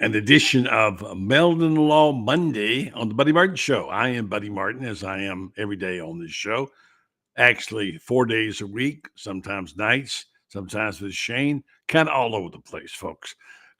an edition of Meldon Law Monday on the Buddy Martin Show. I am Buddy Martin, as I am every day on this show. Actually, 4 days a week, sometimes nights, sometimes with Shane, kind of all over the place, folks.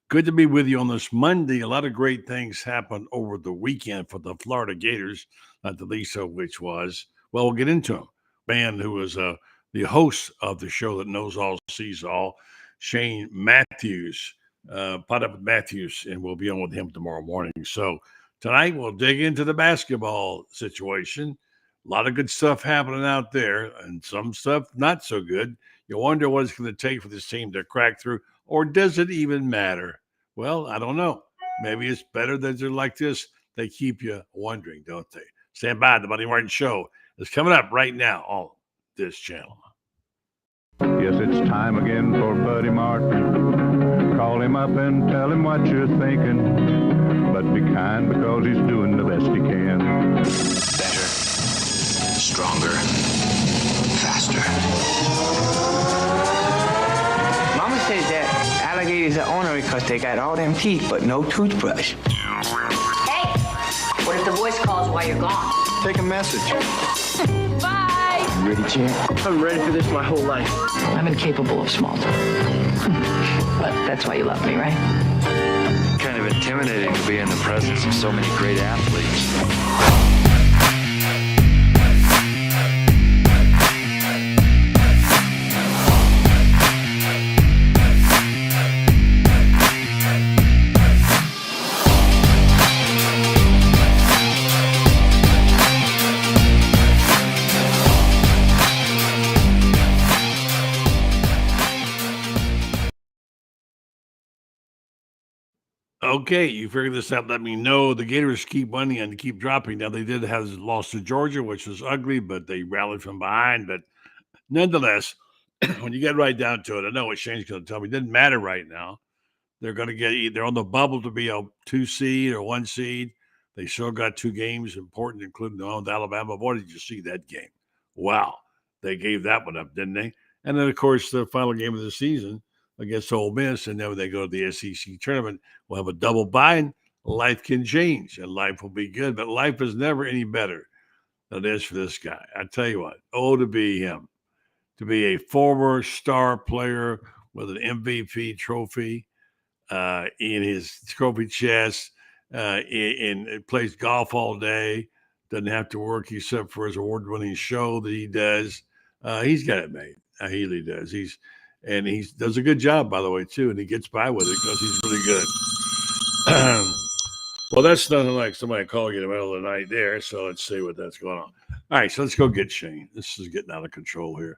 Good to be with you on this Monday. A lot of great things happened over the weekend for the Florida Gators, not the least of which was, well, we'll get into them. Man who was the host of the show that knows all, sees all, Shane Matthews, pot up with Matthews, and we'll be on with him tomorrow morning. So tonight we'll dig into the basketball situation. A lot of good stuff happening out there, and some stuff not so good. You wonder what it's going to take for this team to crack through, or does it even matter? Well, I don't know. Maybe it's better that they're like this. They keep you wondering, don't they? Stand by. The Buddy Martin Show is coming up right now on this channel. Yes, it's time again for Buddy Martin. Call him up and tell him what you're thinking. But be kind because he's doing the best he can. Better, stronger, faster. Mama says that alligators are ornery because they got all them teeth but no toothbrush. Hey, what if the voice calls while you're gone? Take a message. Bye. You ready, champ? I'm ready for this my whole life. I'm incapable of small talk. But that's why you love me, right? Kind of intimidating to be in the presence of so many great athletes. Okay, you figured this out. Let me know. The Gators keep winning and keep dropping. Now, they did have lost to Georgia, which was ugly, but they rallied from behind. But nonetheless, when you get right down to it, I know what Shane's going to tell me. It doesn't matter right now. They're going to get either on the bubble to be a 2 seed or 1 seed. They still got 2 games important, including the one with Alabama. Boy, did you see that game? Wow. They gave that one up, didn't they? And then, of course, the final game of the season against Ole Miss, and then when they go to the SEC tournament, we'll have a double bye, and life can change, and life will be good. But life is never any better than it is for this guy. I tell you what, to be him, to be a former star player with an MVP trophy in his trophy chest, and plays golf all day, doesn't have to work except for his award-winning show that he does. He's got it made. He really does. He does a good job, by the way, too, and he gets by with it because he's really good. Well, that's nothing like somebody calling you in the middle of the night there, so let's see what that's going on. All right, so let's go get Shane. This is getting out of control here.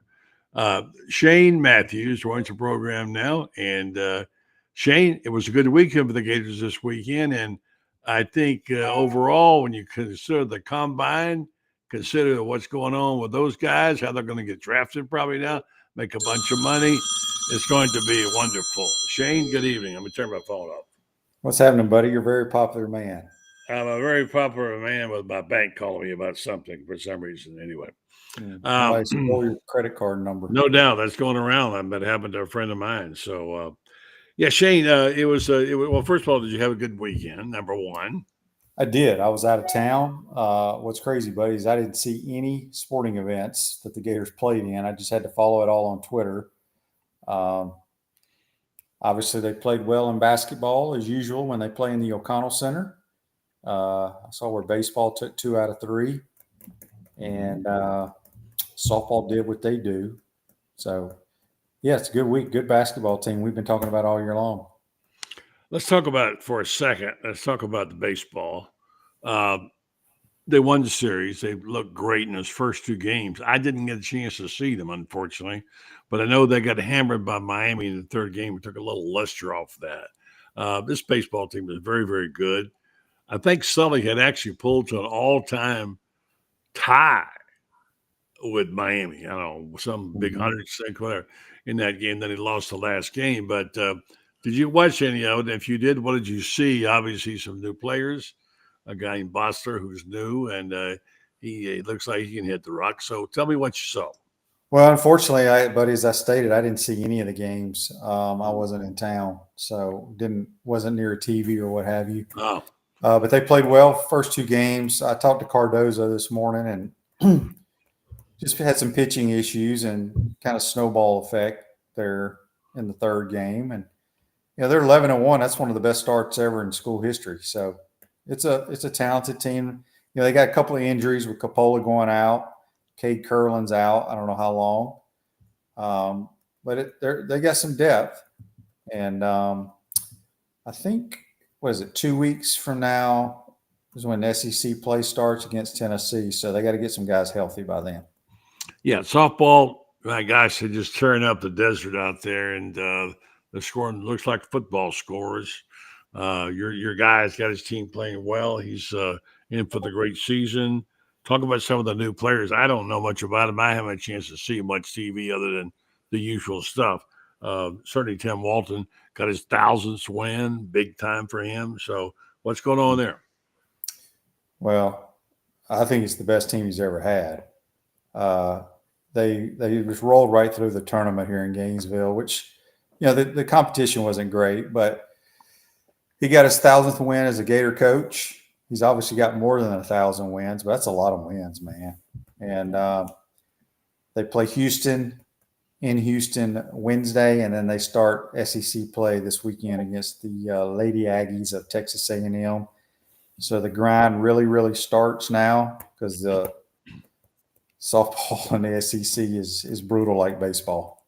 Shane Matthews joins the program now, and Shane, it was a good weekend for the Gators this weekend, and I think overall, when you consider the combine, consider what's going on with those guys, how they're going to get drafted probably now, make a bunch of money. It's going to be wonderful. Shane, good evening. I'm going to turn my phone off. What's happening, buddy? You're a very popular man. I'm a very popular man with my bank calling me about something for some reason. Anyway. Somebody stole your credit card number. No doubt. That's going around. That happened to a friend of mine. So, yeah, Shane, well, first of all, did you have a good weekend, number one? I did. I was out of town. What's crazy, buddy, is I didn't see any sporting events that the Gators played in. I just had to follow it all on Twitter. Obviously, they played well in basketball, as usual, when they play in the O'Connell Center. I saw where baseball took 2 out of 3. And softball did what they do. So, yeah, it's a good week, good basketball team we've been talking about all year long. Let's talk about it for a second. Let's talk about the baseball. They won the series. They looked great in those first 2 games. I didn't get a chance to see them, unfortunately, but I know they got hammered by Miami in the 3rd game. We took a little luster off that. This baseball team is very, very good. I think Sully had actually pulled to an all-time tie with Miami. I don't know, some big 100% whatever in that game. Then he lost the last game. But did you watch any of it? If you did, what did you see? Obviously, some new players. A guy named Bosler who's new, and he looks like he can hit the rock. So tell me what you saw. Well, unfortunately, buddy, as I stated, I didn't see any of the games. I wasn't in town, so wasn't near a TV or what have you. Oh, But they played well first two games. I talked to Cardozo this morning and just had some pitching issues and kind of snowball effect there in the third game. And they're 11-1. That's one of the best starts ever in school history. So it's a talented team. They got a couple of injuries with Coppola going out. Cade Curlin's out. I don't know how long. But they got some depth. And I think, what is it, 2 weeks from now is when SEC play starts against Tennessee. So they got to get some guys healthy by then. yeah, softball, my gosh, they just tearing up the desert out there, and the scoring looks like football scores. Your guy's got his team playing well. He's in for the great season. Talk about some of the new players. I don't know much about him. I haven't had a chance to see much TV other than the usual stuff. Certainly Tim Walton got his 1,000th win, big time for him. So what's going on there? Well, I think it's the best team he's ever had. They just rolled right through the tournament here in Gainesville, which, the competition wasn't great, but he got his 1,000th win as a Gator coach. He's obviously got more than 1,000 wins, but that's a lot of wins, man. And they play Houston in Houston Wednesday, and then they start SEC play this weekend against the Lady Aggies of Texas A&M. So the grind really, really starts now because the softball in the SEC is brutal like baseball.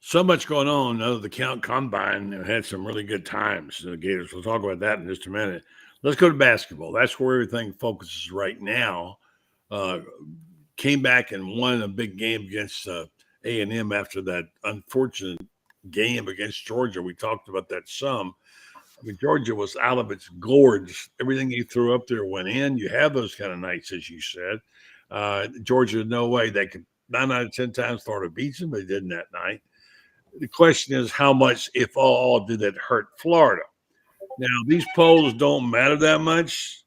So much going on. The Count Combine had some really good times. The Gators. We'll talk about that in just a minute. Let's go to basketball. That's where everything focuses right now. Came back and won a big game against A&M after that unfortunate game against Georgia. We talked about that some. I mean, Georgia was out of its gourds. Everything he threw up there went in. You have those kind of nights, as you said. Georgia, no way. They could 9 out of 10 times Florida beats them. They didn't that night. The question is how much, if all, did it hurt Florida? Now, these polls don't matter that much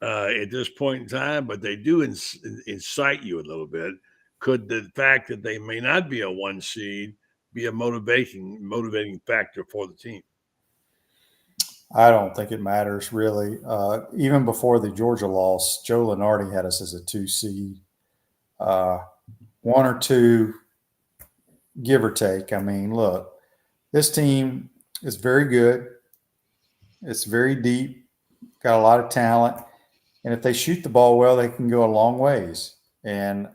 at this point in time, but they do incite you a little bit. Could the fact that they may not be a 1 seed be a motivating factor for the team? I don't think it matters really. Even before the Georgia loss, Joe Lenardi had us as a 2 seed. 1 or 2, give or take. I mean, look, this team is very good. It's very deep, got a lot of talent. And if they shoot the ball well, they can go a long ways. And,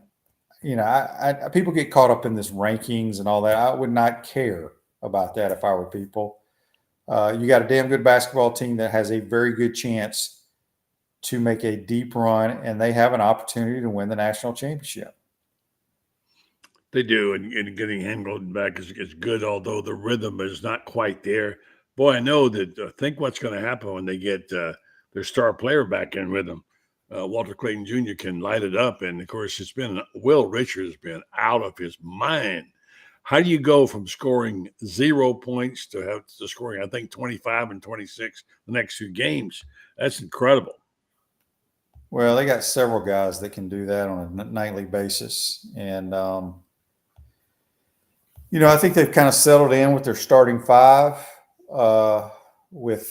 people get caught up in this rankings and all that. I would not care about that if I were people. You got a damn good basketball team that has a very good chance to make a deep run, and they have an opportunity to win the national championship. They do, and getting Hamilton back is good, although the rhythm is not quite there. Boy, I know that. Think what's going to happen when they get their star player back in rhythm. Walter Clayton Jr. can light it up, and of course, Will Richards has been out of his mind. How do you go from scoring 0 points to scoring, I think, 25 and 26 the next 2 games? That's incredible. Well, they got several guys that can do that on a nightly basis, and I think they've kind of settled in with their starting 5 with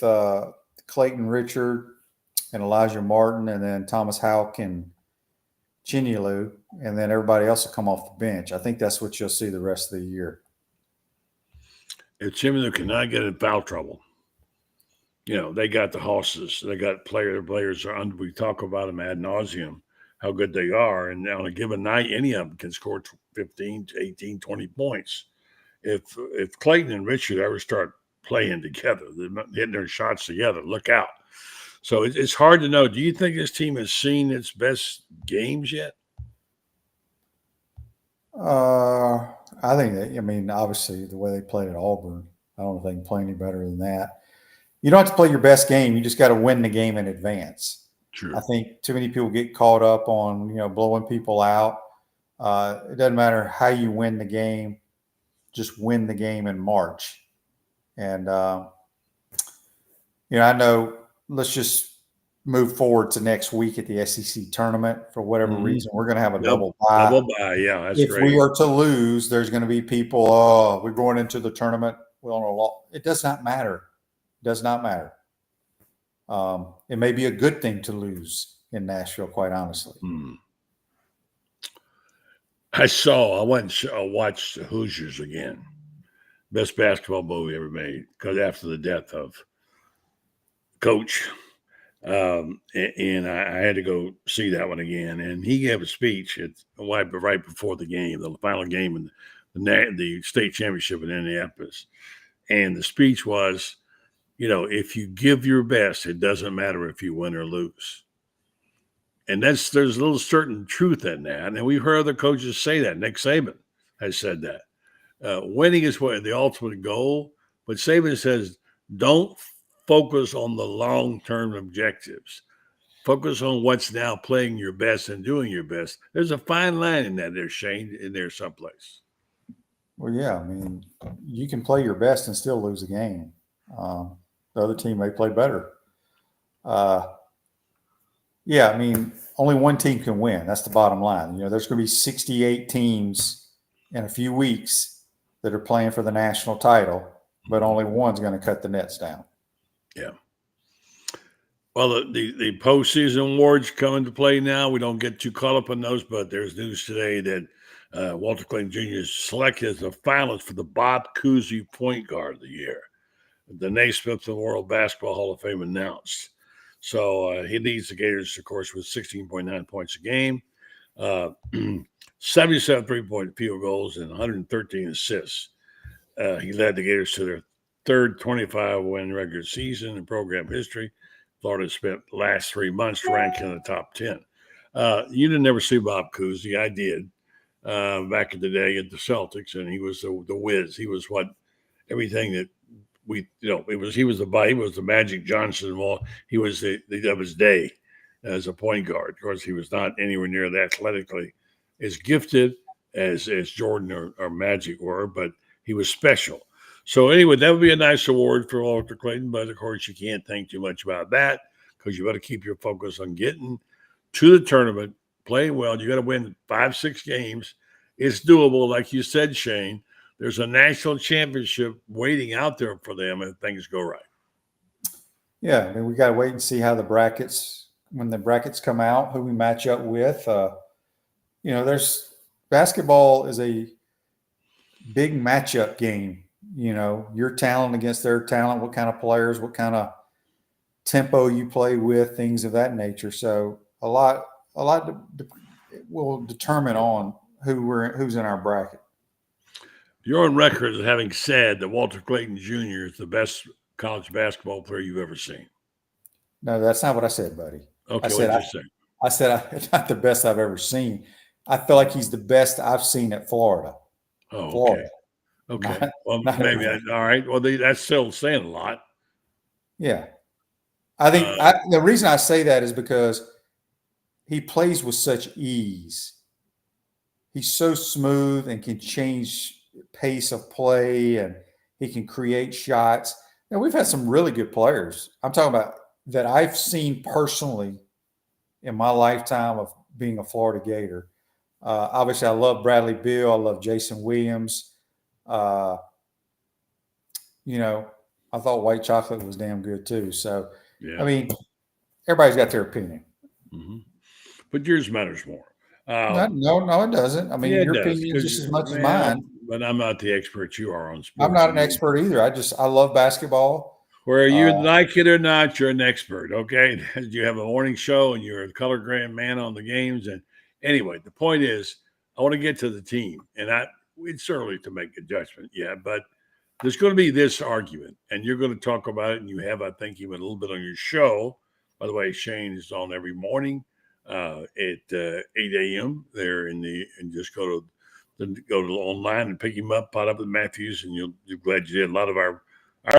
Clayton Richard and Elijah Martin, and then Thomas Houck and Chinyalu, and then everybody else will come off the bench. I think that's what you'll see the rest of the year. If Chinyalu cannot get in foul trouble, they got the horses. They got players are under. We talk about them ad nauseum, how good they are. And on a given night, any of them can score 15 to 18, 20 points. If Clayton and Richard ever start playing together, they're hitting their shots together, look out. So it's hard to know. Do you think this team has seen its best games yet? I think that, obviously the way they played at Auburn, I don't know if they can play any better than that. You don't have to play your best game. You just got to win the game in advance. True. I think too many people get caught up on, blowing people out. It doesn't matter how you win the game. Just win the game in March. And, I know, let's just move forward to next week at the SEC tournament for whatever reason. We're going to have a double bye. Double bye, yeah, that's if great. we are to lose, there's going to be people, oh, we're going into the tournament. Well, it does not matter. It does not matter. It may be a good thing to lose in Nashville, quite honestly. I went and watched the Hoosiers again. Best basketball movie ever made, because after the death of Coach, and I had to go see that one again. And he gave a speech right before the game, the final game in the state championship in Indianapolis. And the speech was, if you give your best, it doesn't matter if you win or lose. And there's a little certain truth in that. And we've heard other coaches say that. Nick Saban has said that. Winning is the ultimate goal. But Saban says, don't focus on the long-term objectives. Focus on what's now playing your best and doing your best. There's a fine line in that there, Shane, in there someplace. Well, yeah. I mean, you can play your best and still lose a game. The other team may play better. Yeah, I mean, only one team can win. That's the bottom line. There's going to be 68 teams in a few weeks that are playing for the national title, but only one's going to cut the nets down. Yeah. Well, the postseason awards come into play now. We don't get too caught up on those, but there's news today that Walter Clayton Jr. is selected as a finalist for the Bob Cousy Point Guard of the Year. The Naismith of the World Basketball Hall of Fame announced. So he leads the Gators, of course, with 16.9 points a game, 77 three-point field goals, and 113 assists. He led the Gators to their third 25-win regular season in program history. Florida spent the last 3 months ranking in the top 10. You didn't ever see Bob Cousy. I did back in the day at the Celtics, and he was the whiz. He was everything that he was the Magic Johnson. He was of his day as a point guard. Of course, he was not anywhere near that athletically as gifted as Jordan or Magic were, but he was special. So anyway, that would be a nice award for Walter Clayton, but of course you can't think too much about that because you got to keep your focus on getting to the tournament, playing well. You got to win 5-6 games. It's doable, like you said, Shane. There's a national championship waiting out there for them if things go right. Yeah, I mean, we got to wait and see how when the brackets come out, who we match up with. There's basketball is a big matchup game. Your talent against their talent, what kind of players, what kind of tempo you play with, things of that nature. So a lot will determine on who's in our bracket. You're on record as having said that Walter Clayton Jr. is the best college basketball player you've ever seen. No, that's not what I said, buddy. Okay, what did you say? I said not the best I've ever seen. I feel like he's the best I've seen at Florida. Oh, okay. Florida. Okay. Well, maybe. All right. Well, that's still saying a lot. Yeah. I think the reason I say that is because he plays with such ease. He's so smooth and can change pace of play, and he can create shots. We've had some really good players. I'm talking about that I've seen personally in my lifetime of being a Florida Gator. Obviously, I love Bradley Beal. I love Jason Williams. I thought White Chocolate was damn good too. So, yeah. I mean, everybody's got their opinion. Mm-hmm. But yours matters more. No, it doesn't. I mean, your opinion is just as much as mine. But I'm not the expert you are on sports. I'm not an expert either. I love basketball. Where you like it or not, you're an expert, okay? You have a morning show and you're a color grand man on the games. And anyway, the point is, I want to get to the team. And it's early to make a judgment yet, but there's going to be this argument. And you're going to talk about it. And you have, I think, even a little bit on your show. By the way, Shane is on every morning at 8 a.m. there and just go to online and pick him up, pot up with Matthews, and you're glad you did. A lot of our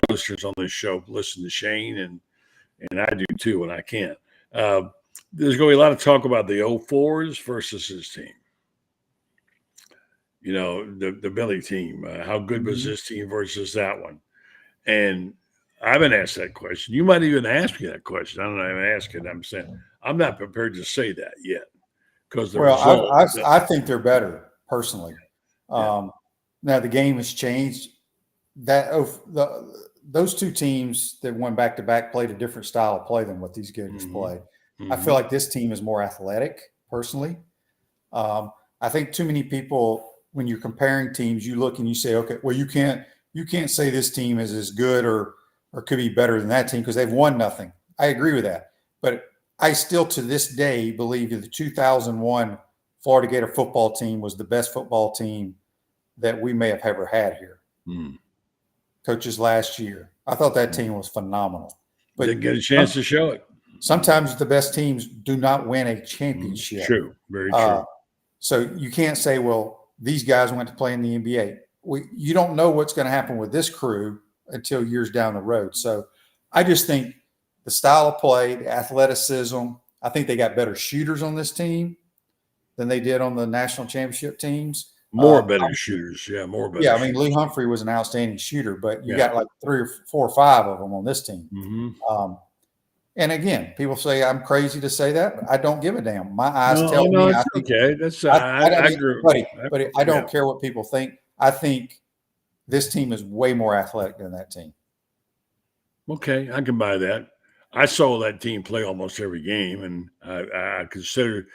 listeners on this show listen to Shane, and I do too when I can. There's going to be a lot of talk about the 04s versus his team. The Billy team. How good was this team versus that one? And I haven't asked that question. You might even ask me that question. I don't know. I haven't asked it. I'm saying I'm not prepared to say that yet because the Well, result. I think they're better personally. Yeah. Now the game has changed. Those two teams that went back to back played a different style of play than what these Gators play. I feel like this team is more athletic personally. I think too many people, when you're comparing teams, you look and you say, okay, well, you can't say this team is as good or could be better than that team because they've won nothing. I agree with that. But I still to this day believe that the 2001 Florida Gator football team was the best football team that we may have ever had here. Coaches last year. I thought that team was phenomenal. But didn't get a chance to show it. Sometimes the best teams do not win a championship. True. Very true. So you can't say, well, these guys went to play in the NBA. You don't know what's going to happen with this crew until years down the road. So I just think the style of play, the athleticism, I think they got better shooters on this team than they did on the national championship teams. More better shooters. Yeah, more better. Yeah, I mean, Lee Humphrey was an outstanding shooter, but you got like 3 or 4 or 5 of them on this team. And again, people say I'm crazy to say that, but I don't give a damn. My eyes tell me. It's okay. That's I agree. But I don't care what people think. I think this team is way more athletic than that team. Okay, I can buy that. I saw that team play almost every game, and I consider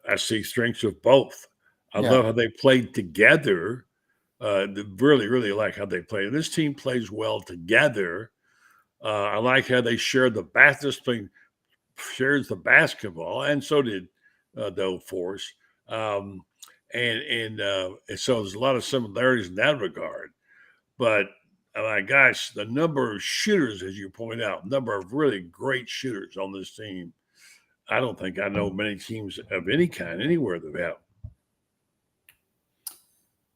I see strengths of both. I love how they played together. Really, really like how they play. This team plays well together. I like how they shared shares the basketball, and so did the Force. And so there's a lot of similarities in that regard. But my gosh, the number of shooters, as you point out, number of really great shooters on this team. I don't think I know many teams of any kind anywhere that have.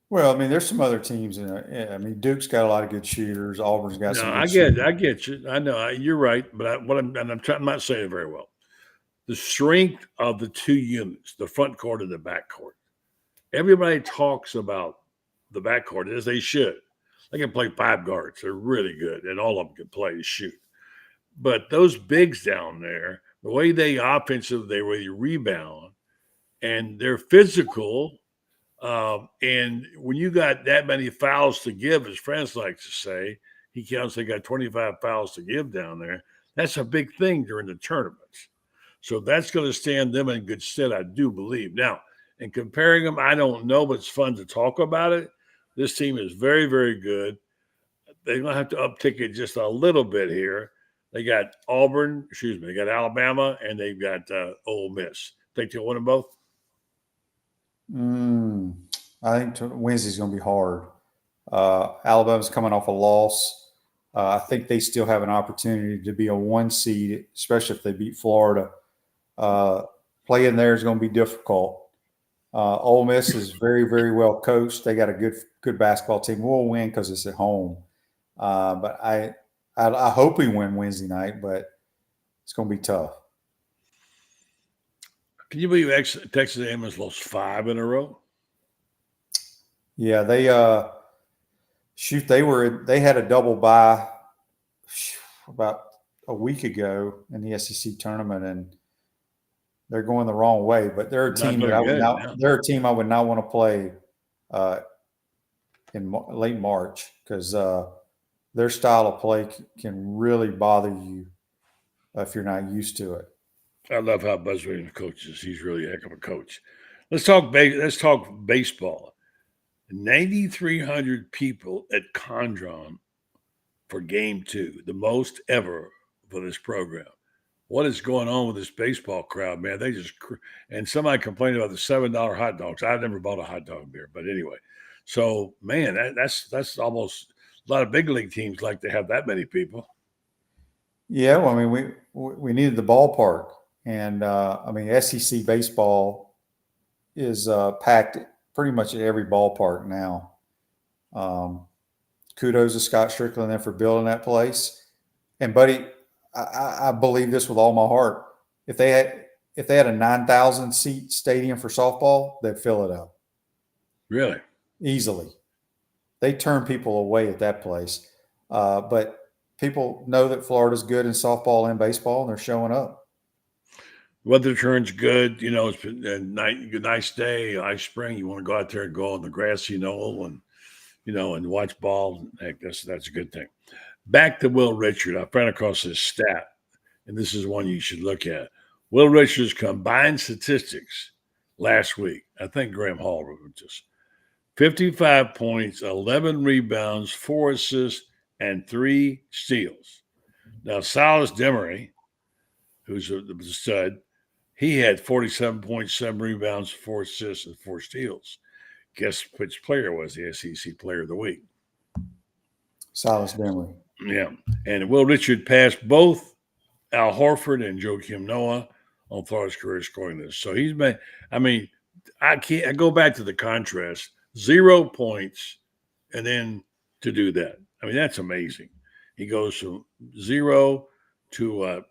Well, I mean, there's some other teams in it. I mean, Duke's got a lot of good shooters. Auburn's got some. I get you. I know you're right, but I'm not saying it very well. The strength of the two units, the front court and the back court. Everybody talks about the back court as they should. They can play 5 guards. They're really good, and all of them can play and shoot. But those bigs down there, the way they really rebound, and they're physical. And when you got that many fouls to give, as friends like to say, he counts they got 25 fouls to give down there. That's a big thing during the tournaments. So that's going to stand them in good stead, I do believe. Now, in comparing them, I don't know, but it's fun to talk about it. This team is very, very good. They're going to have to uptick it just a little bit here. They got they got Alabama, and they've got Ole Miss. Think they'll win them both? I think Wednesday's going to be hard. Alabama's coming off a loss. I think they still have an opportunity to be a 1 seed, especially if they beat Florida. Playing there is going to be difficult. Ole Miss is very, very well coached. They got a good basketball team. We'll win because it's at home. But I hope we win Wednesday night, but it's going to be tough. Can you believe Texas A&M has lost 5 in a row? Yeah, they had a double bye about a week ago in the SEC tournament, and they're going the wrong way. But they're a team I would not want to play in late March because their style of play can really bother you if you're not used to it. I love how Buzz Williams coaches. He's really a heck of a coach. Let's talk baseball. 9,300 people at Condron for Game 2, the most ever for this program. What is going on with this baseball crowd, man? And somebody complained about the $7 hot dogs. I've never bought a hot dog there, but anyway. So, man, that's almost a lot of big league teams like to have that many people. Yeah, well, I mean, we needed the ballpark. And, SEC baseball is packed pretty much at every ballpark now. Kudos to Scott Strickland there for building that place. And, buddy, I believe this with all my heart. If they had a 9,000-seat stadium for softball, they'd fill it up. Really? Easily. They turn people away at that place. But people know that Florida's good in softball and baseball, and they're showing up. Weather turns good. It's been a nice day, nice spring. You want to go out there and go on the grassy knoll and, and watch ball. Heck, that's a good thing. Back to Will Richard. I ran across this stat, and this is one you should look at. Will Richard's combined statistics last week, I think Graham Hall wrote this, 55 points, 11 rebounds, 4 assists, and 3 steals. Now, Silas Demery, who's the stud, he had 47 points, 7 rebounds, 4 assists, and 4 steals. Guess which player was the SEC Player of the Week? Silas Demery. Yeah. And Will Richard passed both Al Horford and Joakim Noah on Florida's career scoring list. So he's been, I go back to the contrast, 0 points, and then to do that. That's amazing. He goes from 0 to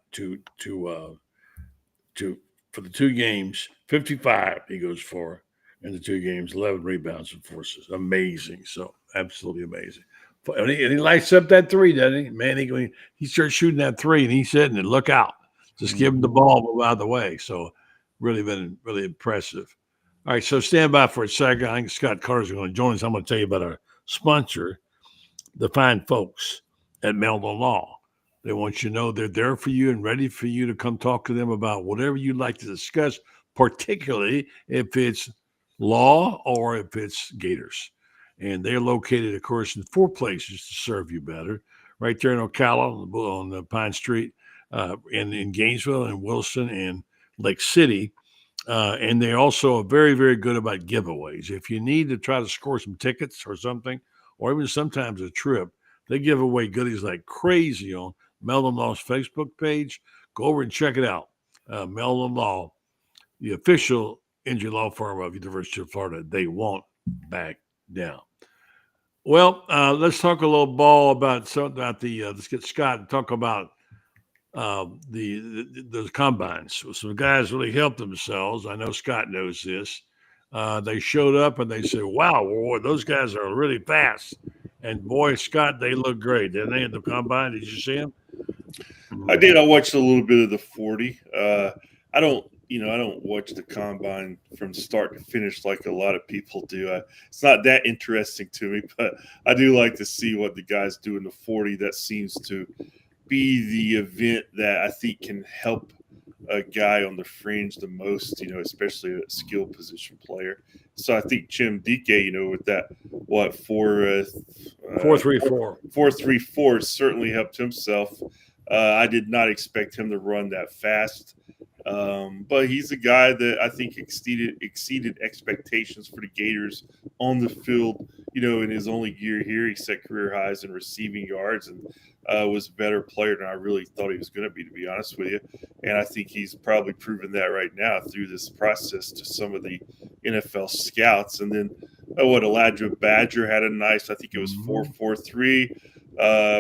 for the 2 games, 55 he goes for in the 2 games, 11 rebounds and 4 assists. Amazing. So absolutely amazing. And he lights up that 3, doesn't he? Man, he starts shooting that 3, and he's sitting and look out. Just give him the ball, move out of the way. So really been really impressive. All right, so stand by for a second. I think Scott Carter's going to join us. I'm going to tell you about our sponsor, the fine folks at Meldon Law. They want you to know they're there for you and ready for you to come talk to them about whatever you'd like to discuss, particularly if it's law or if it's Gators. And they're located, of course, in 4 places to serve you better. Right there in Ocala on the Pine Street, in Gainesville and Wilson and Lake City. And they also are very, very good about giveaways. If you need to try to score some tickets or something, or even sometimes a trip, they give away goodies like crazy on Meldon Law's Facebook page. Go over and check it out. Meldon Law, the official injury law firm of University of Florida. They won't back down. Well, let's talk a little ball about let's get Scott and talk about the combines. So some guys really helped themselves. I know Scott knows this. They showed up and they said, wow, boy, those guys are really fast. And boy, Scott, they look great, didn't they, in the combine? Did you see them? I did. I watched a little bit of the 40. I don't watch the combine from start to finish like a lot of people do. It's not that interesting to me, but I do like to see what the guys do in the 40. That seems to be the event that I think can help a guy on the fringe the most, especially a skill position player. So I think Chim Dike, with that, 4.34 certainly helped himself. I did not expect him to run that fast. But he's a guy that I think exceeded expectations for the Gators on the field. In his only year here, he set career highs in receiving yards and was a better player than I really thought he was going to be honest with you. And I think he's probably proven that right now through this process to some of the NFL scouts. And then Elijah Badger had a nice, I think it was 4.43.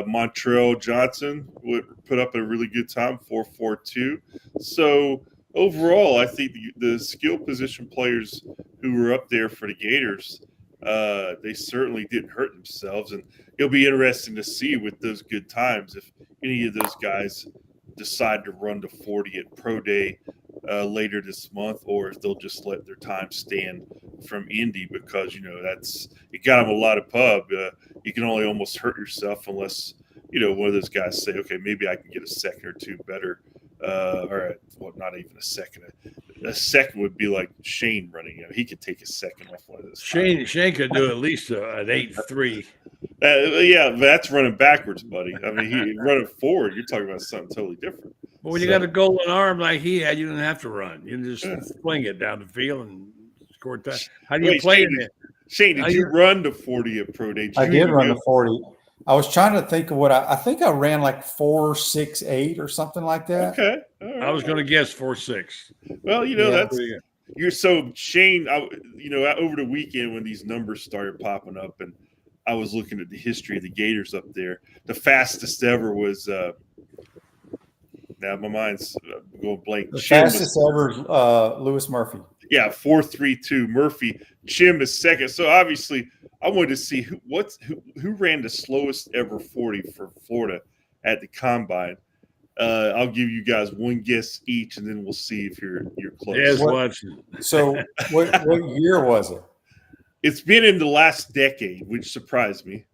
Montrell Johnson would put up a really good time, 4.42. So overall, I think the skill position players who were up there for the Gators, they certainly didn't hurt themselves. And it'll be interesting to see with those good times if any of those guys decide to run to 40 at Pro Day later this month, or if they'll just let their time stand from Indy, because it got them a lot of pub. You can only almost hurt yourself unless one of those guys say, okay, maybe I can get a second or two better, not even a second. A second would be like Shane running. He could take a second off one of those. Shane could do at least an 8.3. Yeah, but that's running backwards, buddy. He running forward. You're talking about something totally different. But when you got a golden arm like he had, you didn't have to run. You just fling it down the field and score time. How do you play it? Shane, did you run the 40 at Pro Day? I did run the 40. I was trying to think of what I think I ran like 4.68 or something like that. Okay. Right. I was going to guess 4.6. Well, you're so Shane. Over the weekend when these numbers started popping up, and I was looking at the history of the Gators up there. The fastest ever was. Now my mind's going blank. The fastest ever is Lewis Murphy. Yeah, 4.32 Murphy. Chim is second. So obviously, I wanted to see who ran the slowest ever 40 for Florida. at the combine. I'll give you guys one guess each, and then we'll see if you're close. Yes, watching. So what year was it? It's been in the last decade, which surprised me.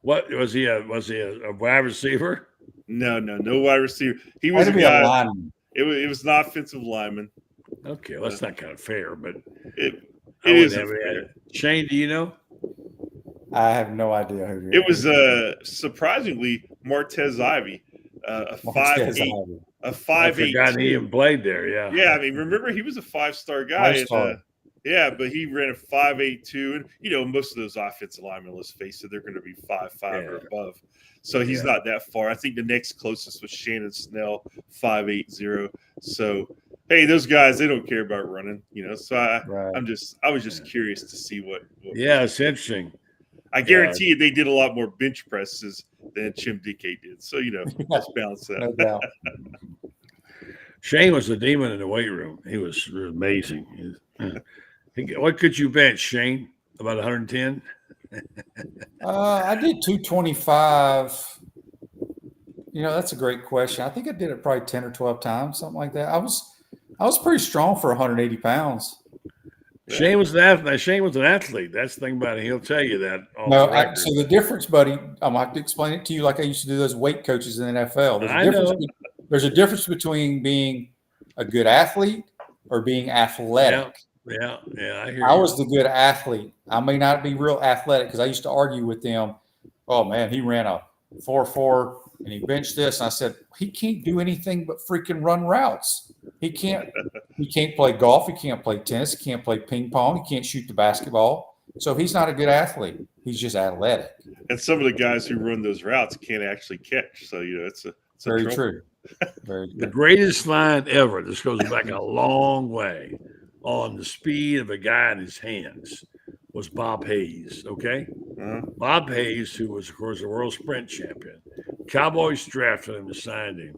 What was he? Was he a wide receiver? No wide receiver. He was a guy. lineman. It was an offensive lineman. Okay, well, that's not kind of fair, but It I is wouldn't have fair. it. Shane, do you know? I have no idea who It was surprisingly Martez Ivey, a 5'8", a I 5'8". forgot he even played there. Yeah. Yeah, I mean, remember he was a 5-star guy. Five-star. Yeah, but he ran a 5'8" and most of those offensive linemen, let's face it, they're going to be 5'5" or above. So he's not that far. I think the next closest was Shannon Snell, 5'8". So hey, those guys, they don't care about running, So I was just curious to see what Yeah, it's interesting. I guarantee you they did a lot more bench presses than Chim Dike did. So, let's balance that. No doubt. Shane was a demon in the weight room. He was amazing. What could you bench, Shane? About 110? I did 225. That's a great question. I think I did it probably 10 or 12 times, something like that. I was pretty strong for 180 pounds. Shane was an athlete. Shane was an athlete. That's the thing about it. He'll tell you that. So the difference, buddy, I'm going to explain it to you like I used to do those weight coaches in the NFL. There's a difference between being a good athlete or being athletic. Yeah, I hear I you. was the good athlete. I may not be real athletic because I used to argue with them. Oh, man, he ran a 4.4 and he benched this. And I said, he can't do anything but freaking run routes. He can't play golf. He can't play tennis. He can't play ping pong. He can't shoot the basketball. So he's not a good athlete. He's just athletic. And some of the guys who run those routes can't actually catch. So, it's very true. Very the good. greatest line ever, this goes back a long way, on the speed of a guy in his hands was Bob Hayes, okay? Bob Hayes, who was, of course, the world sprint champion. Cowboys drafted him and signed him.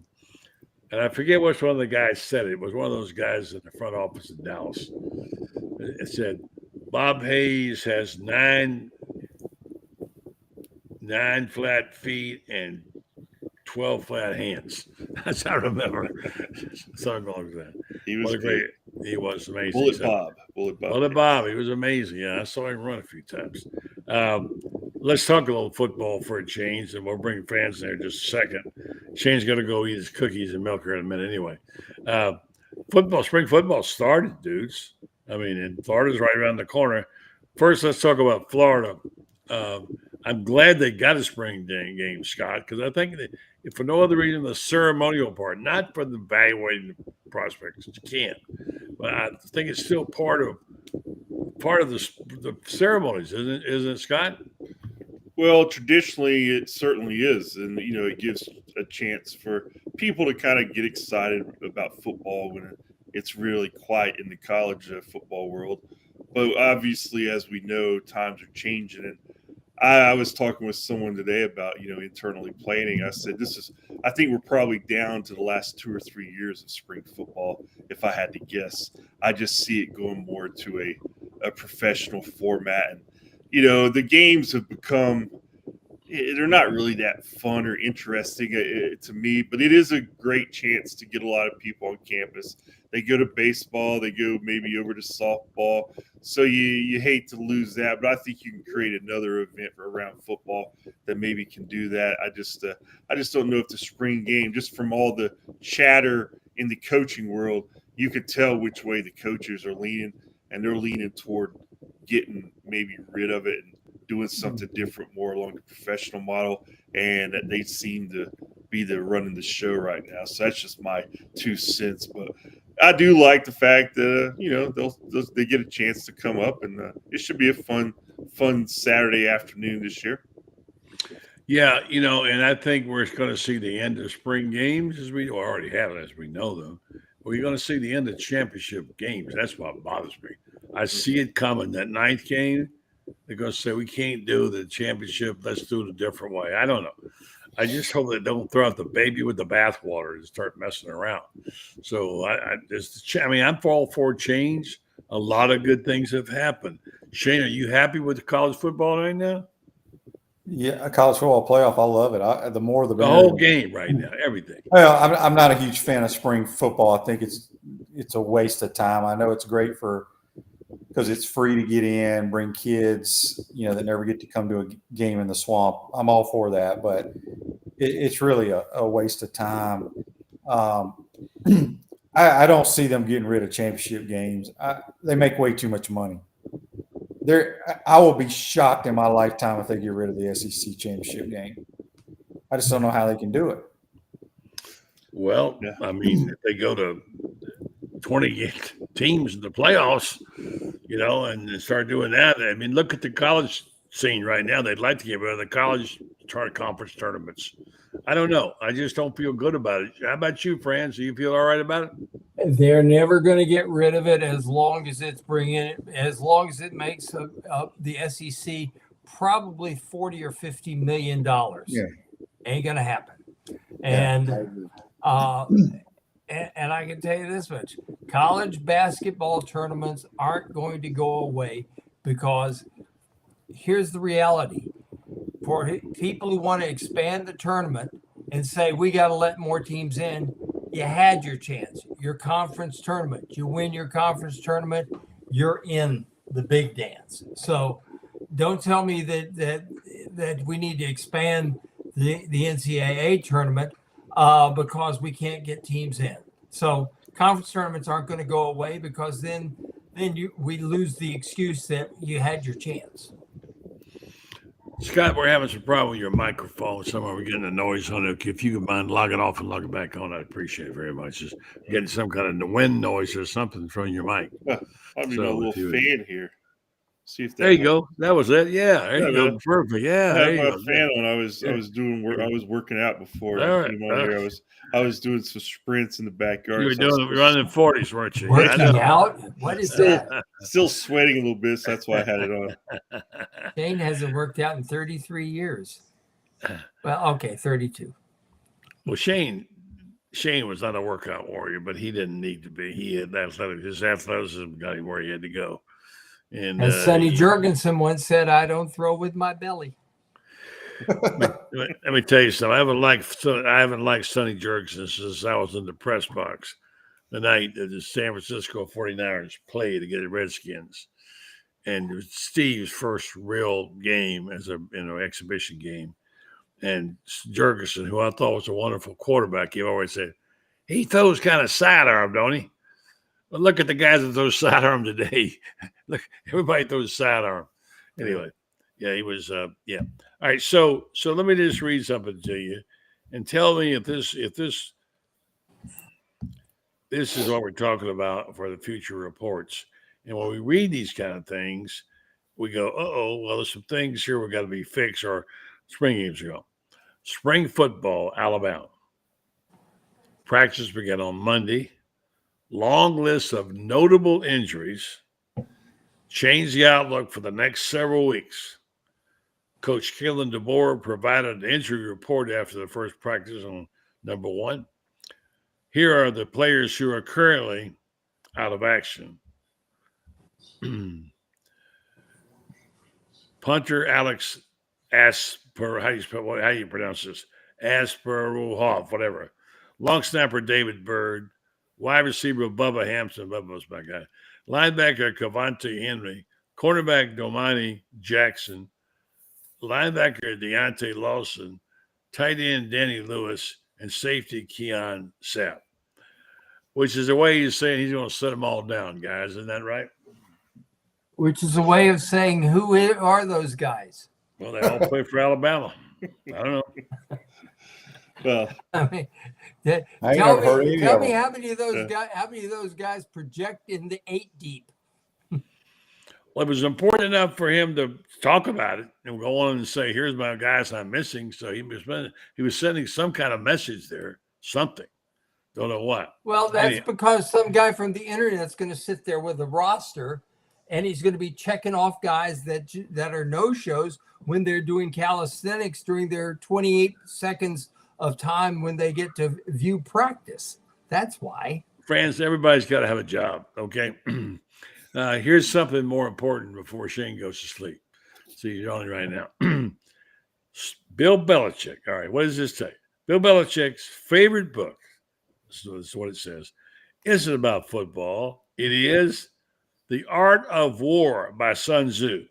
And I forget which one of the guys said it. It was one of those guys in the front office in Dallas. It said, Bob Hayes has nine flat feet and 12 flat hands. That's how I remember. Something along that. He was great. He was amazing. Bullet Bob. He was amazing. Yeah, I saw him run a few times. Let's talk a little football for a change, and we'll bring fans in there in just a second. Shane's going to go eat his cookies and milk here in a minute anyway. Spring football started, dudes. I mean, and Florida's right around the corner. First, let's talk about Florida. I'm glad they got a spring game, Scott, because I think that if for no other reason, the ceremonial part, not for the evaluating prospects, you can't. But I think it's still part of the ceremonies, isn't it, Scott? Well, traditionally, it certainly is. And, it gives a chance for people to kind of get excited about football when it's really quiet in the college football world. But obviously, as we know, times are changing. And I was talking with someone today about, internally planning. I said, I think we're probably down to the last 2 or 3 years of spring football. If I had to guess, I just see it going more to a professional format. And, the games have become, they're not really that fun or interesting to me, but it is a great chance to get a lot of people on campus. They go to baseball, they go maybe over to softball. So you hate to lose that, but I think you can create another event around football that maybe can do that. I just don't know if the spring game, just from all the chatter in the coaching world, you could tell which way the coaches are leaning, and they're leaning toward getting maybe rid of it and doing something different, more along the professional model. And they seem to be the running the show right now. So that's just my 2 cents, but I do like the fact that they get a chance to come up, and it should be a fun Saturday afternoon this year. Yeah, and I think we're going to see the end of spring games as we already have it, as we know them. We're going to see the end of championship games. That's what bothers me. I see it coming. That 9th game, they're going to say we can't do the championship. Let's do it a different way. I don't know. I just hope they don't throw out the baby with the bathwater and start messing around. So I'm all for change. A lot of good things have happened. Shane, are you happy with the college football right now? Yeah, a college football playoff. I love it. The more the The better. whole game right now, everything. Well, I'm not a huge fan of spring football. I think it's a waste of time. I know it's great because it's free to get in, bring kids, that never get to come to a game in the swamp. I'm all for that, but it's really a waste of time. I don't see them getting rid of championship games. They make way too much money. I will be shocked in my lifetime if they get rid of the SEC championship game. I just don't know how they can do it. Well, Yeah. I mean, if they go to 20 teams in the playoffs, and start doing that. I mean, look at the college scene right now. They'd like to get rid of the college conference tournaments. I don't know. I just don't feel good about it. How about you, Franz? Do you feel all right about it? They're never going to get rid of it as long as it's as long as it makes the SEC probably $40 or $50 million. Yeah. Ain't going to happen. Yeah, And I can tell you this much: college basketball tournaments aren't going to go away, because here's the reality. For people who want to expand the tournament and say, we got to let more teams in, you had your chance. Your conference tournament, you win your conference tournament, you're in the big dance. So don't tell me that we need to expand the NCAA tournament because we can't get teams in. So conference tournaments aren't going to go away, because then we lose the excuse that you had your chance. Scott, we're having some problem with your microphone. Somewhere we're getting a noise on it. If you could mind log it off and log it back on, I'd appreciate it very much. Just getting some kind of wind noise or something from your mic. I mean, a little fan here. See if that there you go. That was it. Yeah, there you go. Perfect. Yeah, I there had you my go. fan on. I was doing work. I was working out before All I right, came on here. I was doing some sprints in the backyard. You were running 40s, weren't you? Working out? What is that? Still sweating a little bit, so that's why I had it on. Shane hasn't worked out in 33 years. Well, okay, 32. Well, Shane was not a workout warrior, but he didn't need to be. He had his athleticism got him where he had to go. And as Sonny Jurgensen once said, I don't throw with my belly. Let me tell you something. I haven't liked Sonny Jurgensen since I was in the press box the night that the San Francisco 49ers played against the Redskins. And it was Steve's first real game as exhibition game. And Jurgensen, who I thought was a wonderful quarterback, he always said, he throws kind of sidearm, don't he? But look at the guys that throw sidearm today. Look, everybody throws sidearm. Anyway, yeah, he was. Yeah. All right. So let me just read something to you, and tell me if this is what we're talking about for the future reports. And when we read these kind of things, we go, well, there's some things here we got to be fixed. Or spring games ago, spring football, Alabama. Practice began on Monday. Long list of notable injuries changed the outlook for the next several weeks. Coach Kalen DeBoer provided an injury report after the first practice on number 1. Here are the players who are currently out of action. Punter Alex Asper, how you pronounce this? Asperuhoff, whatever. Long snapper David Bird. Wide receiver Bubba Hampton. Bubba was my guy. Linebacker Cavante Henry. Cornerback Domani Jackson. Linebacker Deontay Lawson. Tight end Danny Lewis. And safety Keon Sapp. Which is a way he's saying he's going to set them all down, guys. Isn't that right? Which is a way of saying, who are those guys? Well, they all play for Alabama. I don't know. Well, I mean, tell me how many of those guys project in the 8 deep. Well, it was important enough for him to talk about it and go on and say, "Here's my guys I'm missing." So he was sending some kind of message there, something. Don't know what. Well, that's because some guy from the internet's going to sit there with a roster, and he's going to be checking off guys that are no-shows when they're doing calisthenics during their 28 seconds of time when they get to view practice. That's why. Friends, everybody's got to have a job, okay? Here's something more important before Shane goes to sleep. See, you're on it right now. Bill Belichick. All right, what does this say? Bill Belichick's favorite book, so that's what it says, isn't about football. It is The Art of War by Sun Tzu.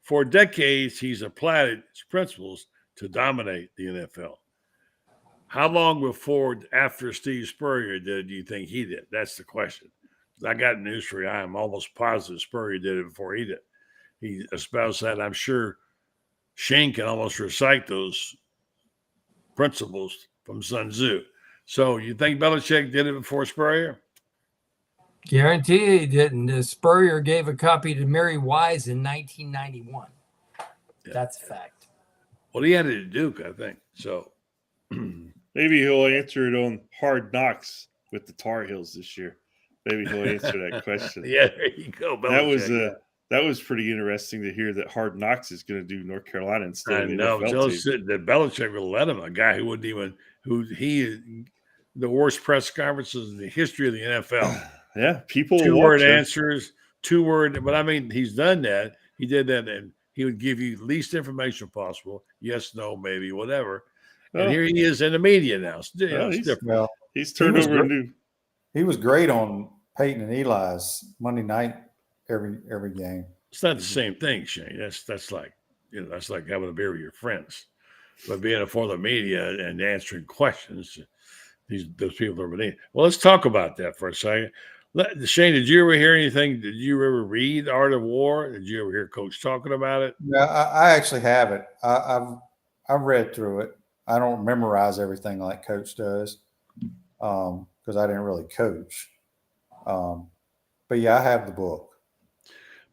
For decades, he's applied its principles to dominate the NFL. How long before, after Steve Spurrier did, do you think he did? That's the question. I got news for you. I am almost positive Spurrier did it before he did. He espoused that. I'm sure Shane can almost recite those principles from Sun Tzu. So you think Belichick did it before Spurrier? Guarantee he didn't. Spurrier gave a copy to Mary Wise in 1991. Yeah. That's a fact. Well, he had it at Duke, I think. So maybe he'll answer it on Hard Knocks with the Tar Heels this year. Maybe he'll answer that question. Yeah, there you go. Belichick. That was pretty interesting to hear that Hard Knocks is going to do North Carolina instead of the NFL team. That Belichick will let him, a guy who wouldn't even, the worst press conferences in the history of the NFL. Yeah, people 2-word answers, 2-word. But I mean, he's done that. He did that, and he would give you least information possible. Yes, no, maybe, whatever. And here he is in the media now. He's turned over a new. He was great on Peyton and Eli's Monday night every game. It's not the same thing, Shane. That's like that's like having a beer with your friends. But being in front of the media and answering questions, those people are beneath. Well, let's talk about that for a second. Shane, did you ever hear anything? Did you ever read Art of War? Did you ever hear Coach talking about it? Yeah, I actually have it. I've read through it. I don't memorize everything like Coach does because I didn't really coach. But yeah, I have the book.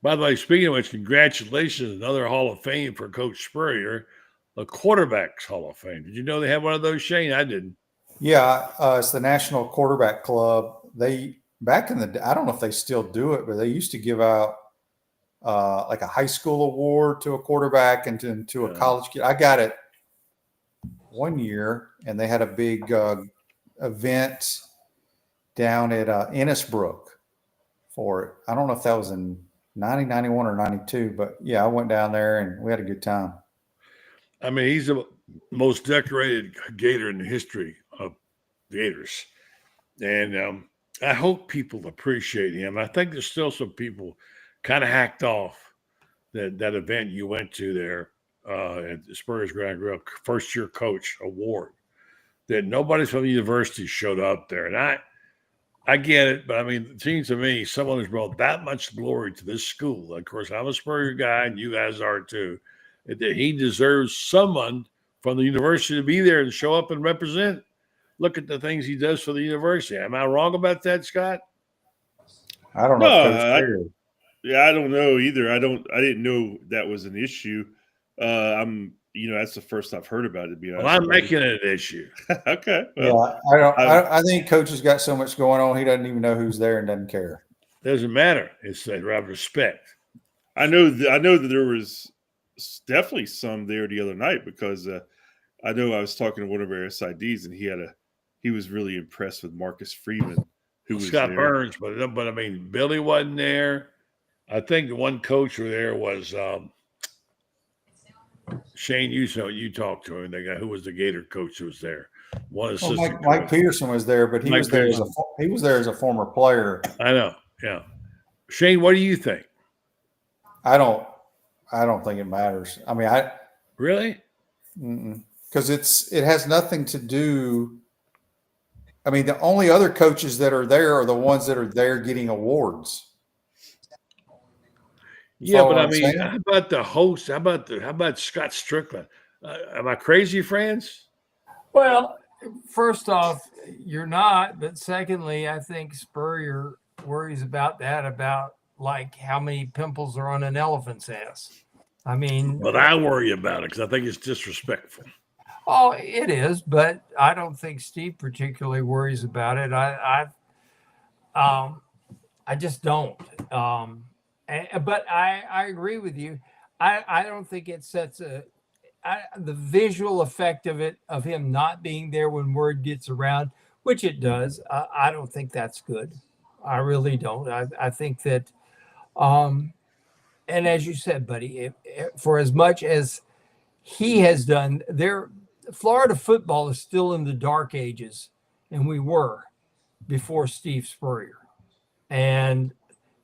By the way, speaking of which, congratulations, another Hall of Fame for Coach Spurrier, the Quarterbacks Hall of Fame. Did you know they have one of those, Shane? I didn't. Yeah, it's the National Quarterback Club. Back in the, I don't know if they still do it, but they used to give out like a high school award to a quarterback and to a college kid. I got it one year, and they had a big event down at Innisbrook for it. I don't know if that was in 91 or 92, but yeah, I went down there and we had a good time. I mean, he's the most decorated Gator in the history of Gators. And I hope people appreciate him. I think there's still some people kind of hacked off that event you went to there at the Spurs Grand Grill, first-year coach award, that nobody from the university showed up there. And I get it, but I mean, it seems to me someone who's brought that much glory to this school. Of course, I'm a Spurrier guy, and you guys are too. That he deserves someone from the university to be there and show up and represent. Look at the things he does for the university. Am I wrong about that, Scott? I don't know. I don't know either. I didn't know that was an issue. That's the first I've heard about it. To be honest, well, I'm making it an issue. Okay. Well, I think Coach has got so much going on, he doesn't even know who's there and doesn't care. Doesn't matter. It's a respect. I know that there was definitely some there the other night because I know I was talking to one of our SIDs and he was really impressed with Marcus Freeman, who was Scott there. Burns, but I mean, Billy wasn't there. I think the one coach who there was Shane. You talked to him. The guy who was the Gator coach who was there. One assistant. Mike Peterson was there, but he was there as a former player. I know. Yeah. Shane, what do you think? I don't think it matters. I mean, really, because it has nothing to do. I mean, the only other coaches that are there are the ones that are there getting awards. Yeah, but I mean, how about the host? How about Scott Strickland? Am I crazy, friends? Well, first off, you're not. But secondly, I think Spurrier worries about that, about like how many pimples are on an elephant's ass. I mean, but I worry about it because I think it's disrespectful. Oh, it is, but I don't think Steve particularly worries about it. I just don't. But I agree with you. I don't think it sets the visual effect of him not being there when word gets around, which it does. I don't think that's good. I really don't. I think that, and as you said, buddy, for as much as he has done Florida football is still in the dark ages, and we were before Steve Spurrier. And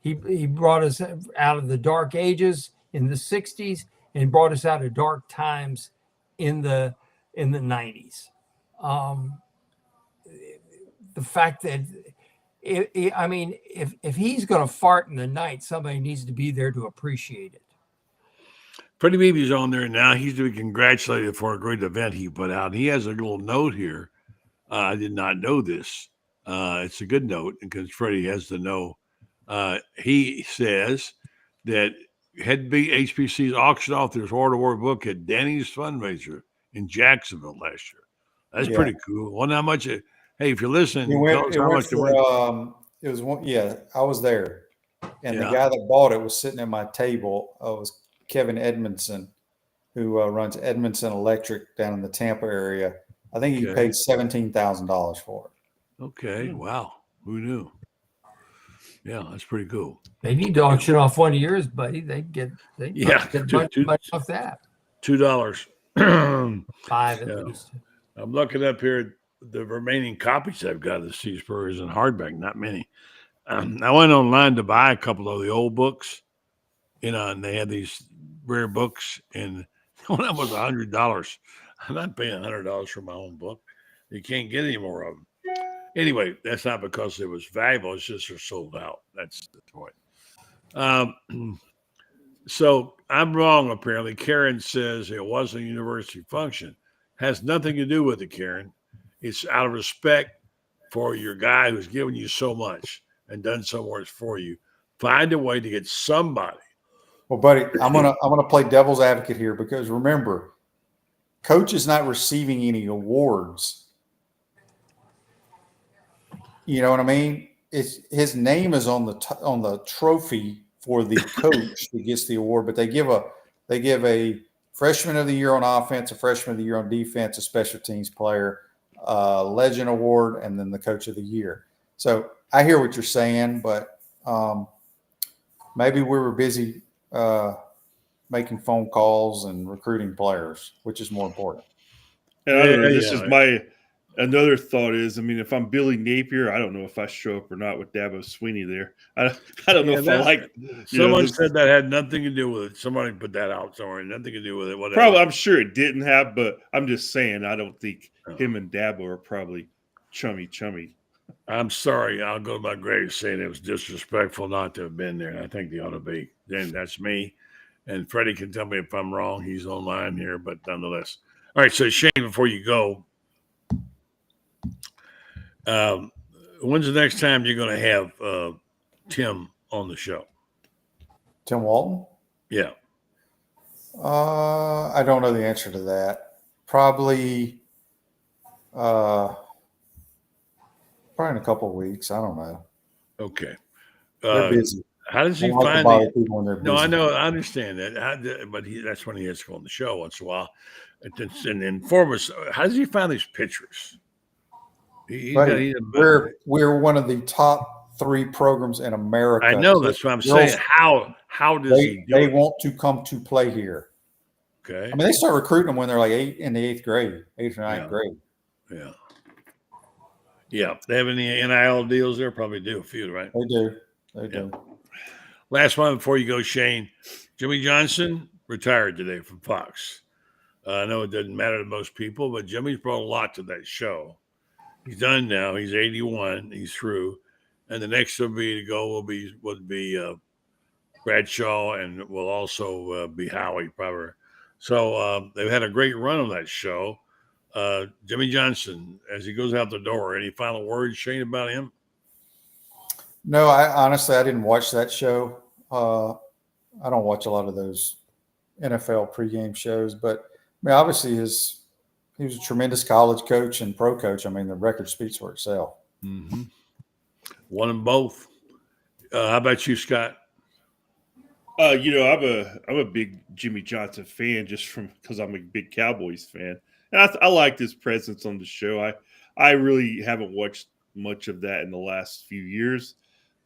he brought us out of the dark ages in the 60s and brought us out of dark times in the 90s. The fact that if he's going to fart in the night, somebody needs to be there to appreciate it. Freddie Beebe's on there now. He's to be congratulated for a great event he put out. He has a little note here. I did not know this. It's a good note because Freddie has to know. He says that had HBC's auction off their Horde Award book at Danny's fundraiser in Jacksonville last year. That's pretty cool. Wonder how much. Hey, if you're listening, tell us how much it went. It was one. Yeah, I was there, and the guy that bought it was sitting at my table. It was Kevin Edmondson, who runs Edmondson Electric down in the Tampa area. I think he paid $17,000 for it. Okay, wow, who knew? Yeah, that's pretty cool. They need to auction off one of yours, buddy. They get money off that. $2. 5 at least. I'm looking up here the remaining copies I've got of the Steve Spurrier in hardback. Not many. I went online to buy a couple of the old books, and they had these rare books, and one of them was $100. I'm not paying $100 for my own book. You can't get any more of them. Anyway, that's not because it was valuable. It's just they're sold out. That's the point. So I'm wrong, apparently. Karen says it wasn't a university function. Has nothing to do with it, Karen. It's out of respect for your guy who's given you so much and done so much for you. Find a way to get somebody. Well, buddy, I'm gonna play devil's advocate here because remember, Coach is not receiving any awards. You know what I mean? His name is on the trophy for the coach that gets the award, but they give a freshman of the year on offense, a freshman of the year on defense, a special teams player, legend award, and then the coach of the year. So I hear what you're saying, but maybe we were busy making phone calls and recruiting players, which is more important. And I don't know, this is another thought is, I mean, if I'm Billy Napier, I don't know if I show up or not with Dabo Sweeney there. I don't know if I like. Someone said that had nothing to do with it. Somebody put that out somewhere. Nothing to do with it. Whatever. Probably, I'm sure it didn't have, but I'm just saying, I don't think him and Dabo are probably chummy. I'm sorry. I'll go to my grave saying it was disrespectful not to have been there. And I think they ought to be. Then that's me. And Freddie can tell me if I'm wrong. He's online here, but nonetheless. All right. So Shane, before you go, when's the next time you're going to have Tim on the show? Tim Walton? Yeah. I don't know the answer to that. Probably in a couple of weeks. I don't know. Okay. They're busy. How does he find people when they're busy? No, I know. I understand that. But that's when he has to go on the show once in a while. And inform us, how does he find these pictures? We're one of the top 3 programs in America. I know, that's what I'm saying. How does he do they it? want to come to play here. Okay. I mean, they start recruiting them when they're like in the 8th grade, 8th or 9th grade. Yeah. Yeah. They have any NIL deals there? Probably do a few, right? They do. Last one before you go, Shane. Jimmy Johnson retired today from Fox. I know it doesn't matter to most people, but Jimmy's brought a lot to that show. He's done now. He's 81. He's through. And the next would be Bradshaw, and will also be Howie probably. So they've had a great run on that show. Jimmy Johnson, as he goes out the door, any final words, Shane, about him? No, I didn't watch that show. I don't watch a lot of those NFL pregame shows, but I mean, obviously he was a tremendous college coach and pro coach. I mean, the record speaks for itself. Mm-hmm. Won them both. How about you, Scott? I'm a big Jimmy Johnson fan just because I'm a big Cowboys fan, and I like his presence on the show. I really haven't watched much of that in the last few years,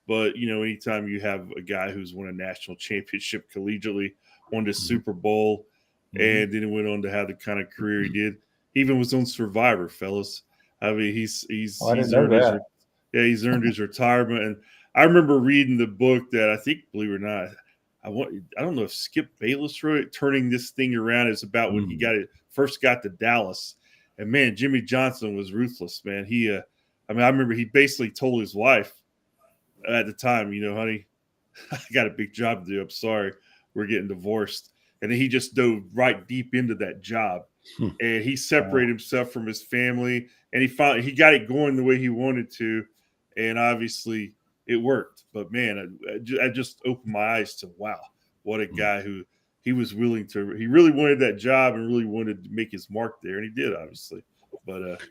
but anytime you have a guy who's won a national championship collegiately, won the Super Bowl, and then he went on to have the kind of career he did. He even was on Survivor, fellas. I mean, he's earned he's earned his retirement. And I remember reading the book that I think, believe it or not, I don't know if Skip Bayless wrote it. Turning this thing around is about when he first got to Dallas, and man, Jimmy Johnson was ruthless, man. I remember he basically told his wife at the time, honey, I got a big job to do. I'm sorry, we're getting divorced. And then he just dove right deep into that job, and he separated himself from his family, and he got it going the way he wanted to, and obviously it worked. But man, I just opened my eyes to, wow, what a guy who he really wanted that job and really wanted to make his mark there, and he did, obviously. But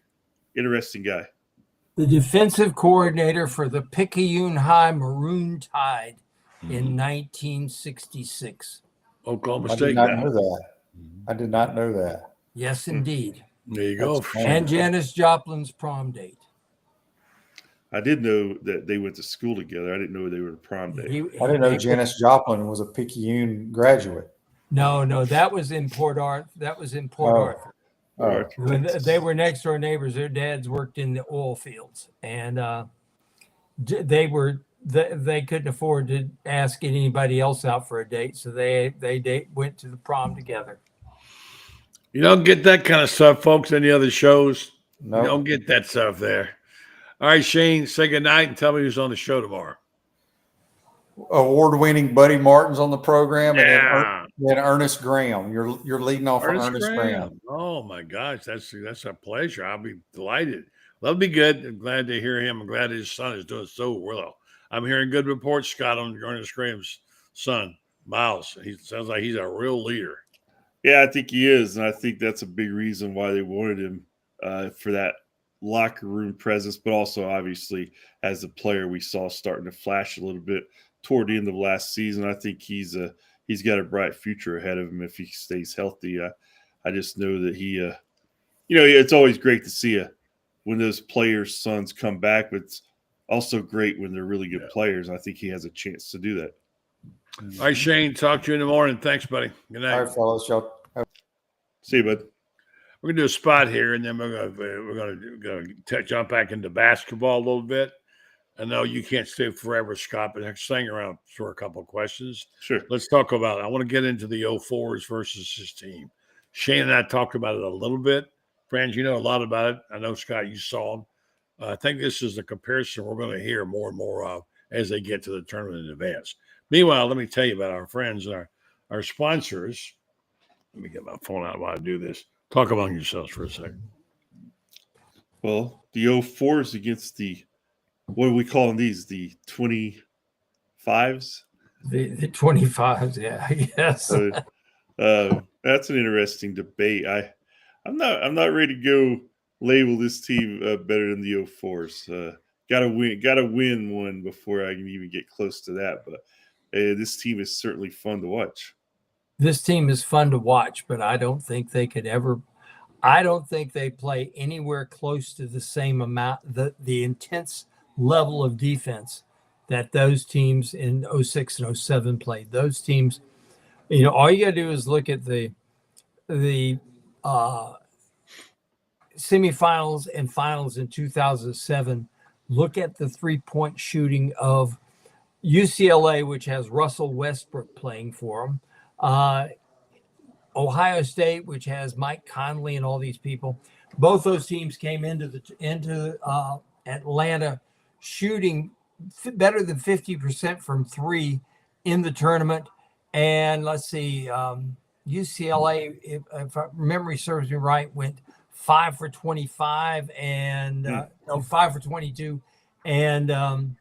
interesting guy. The defensive coordinator for the Picayune High Maroon Tide in 1966. Oklahoma I State. did not know that. I did not know that. Yes, indeed. There you go. And Janis Joplin's prom date. I did know that they went to school together. I didn't know they were at prom date. I didn't know Janis Joplin was a Picayune graduate. No, that was in Port Arthur. They were next door neighbors. Their dads worked in the oil fields, and they couldn't afford to ask anybody else out for a date, so they went to the prom together. You don't get that kind of stuff, folks, any other shows. No. You don't get that stuff there. All right, Shane, say goodnight and tell me who's on the show tomorrow. Award-winning Buddy Martin's on the program, Yeah. and then Ernest Graham. You're leading off on Ernest Graham. Oh my gosh, that's a pleasure. I'll be delighted. That'll be good. I'm glad to hear him. I'm glad his son is doing so well. I'm hearing good reports, Scott, on Ernest Graham's son, Miles. He sounds like he's a real leader. Yeah, I think he is, and I think that's a big reason why they wanted him for that locker room presence, but also obviously as a player we saw starting to flash a little bit toward the end of last season. I think he's got a bright future ahead of him if he stays healthy. I just know that he, it's always great to see when those players' sons come back, but it's also great when they're really good players. I think he has a chance to do that. All right, Shane, talk to you in the morning. Thanks, buddy. Good night. All right, fellas. Y'all. See you, bud. We're gonna do a spot here, and then we're gonna jump back into basketball a little bit. I know you can't stay forever, Scott, but hang around for a couple of questions. Sure. Let's talk about it. I want to get into the 04s versus his team. Shane and I talked about it a little bit. Friends, you know a lot about it. I know, Scott, you saw them. I think this is the comparison we're going to hear more and more of as they get to the tournament in advance. Meanwhile, let me tell you about our friends and our sponsors. Let me get my phone out while I do this. Talk among yourselves for a second. Well, the 04s against the, what are we calling these? The 25s? The 25s, yeah, I guess. That's an interesting debate. I'm not ready to go label this team better than the 04s. Gotta win one before I can even get close to that. But this team is certainly fun to watch. This team is fun to watch, but I don't think they play anywhere close to the same amount, the intense level of defense that those teams in 06 and 07 played. Those teams, all you got to do is look at the semifinals and finals in 2007. Look at the three-point shooting of UCLA, which has Russell Westbrook playing for them. Ohio State, which has Mike Conley and all these people. Both those teams came into Atlanta shooting better than 50% from three in the tournament. And let's see, UCLA, if memory serves me right, went 5 for 25 and 5 for 22, and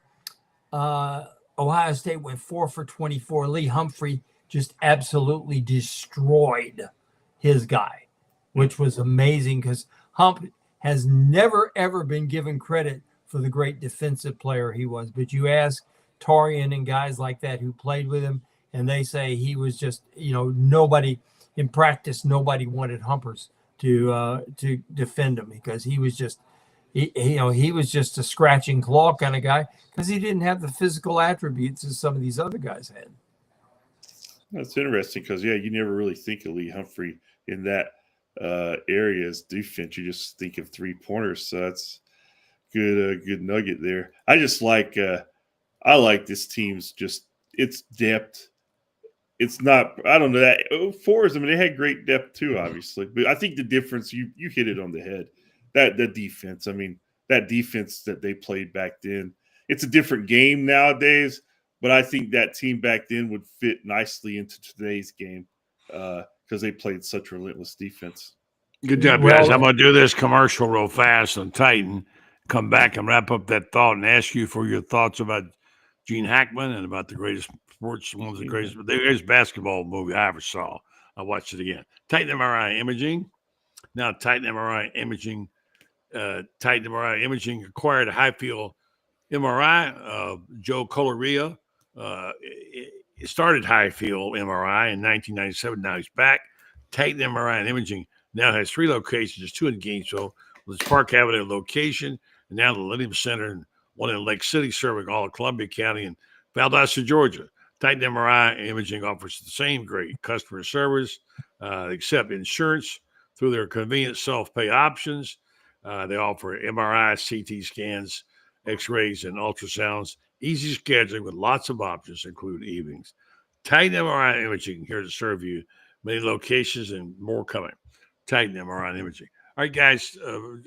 Ohio State went 4 for 24. Lee Humphrey just absolutely destroyed his guy, which was amazing because Hump has never, ever been given credit for the great defensive player he was. But you ask Tarian and guys like that who played with him, and they say he was just, nobody in practice, nobody wanted Humpers to defend him because he was just, he was just a scratch and claw kind of guy because he didn't have the physical attributes as some of these other guys had. That's interesting because you never really think of Lee Humphrey in that area as defense. You just think of 3-pointers. So that's good nugget there. I just like I like this team's its depth. It's not, I don't know, that fours, I mean, they had great depth too, obviously. But I think the difference, you hit it on the head. That defense, I mean, that defense that they played back then, it's a different game nowadays, but I think that team back then would fit nicely into today's game because they played such relentless defense. Good job, guys. I'm going to do this commercial real fast on Titan. Come back and wrap up that thought and ask you for your thoughts about Gene Hackman and about the greatest sports, one of the greatest basketball movie I ever saw. I watched it again. Titan MRI Imaging. Now Titan MRI Imaging. Titan MRI Imaging acquired a high-field MRI. Joe Coloria started high-field MRI in 1997. Now he's back. Titan MRI and Imaging now has 3 locations, 2 in Gainesville, with its Park Avenue location, and now the Millennium Center, and one in Lake City, serving all of Columbia County and Valdosta, Georgia. Titan MRI Imaging offers the same great customer service, except insurance through their convenient self-pay options. They offer MRI, CT scans, X-rays, and ultrasounds. Easy scheduling with lots of options, include evenings. Titan MRI Imaging, here to serve you. Many locations and more coming. Titan MRI Imaging. All right, guys,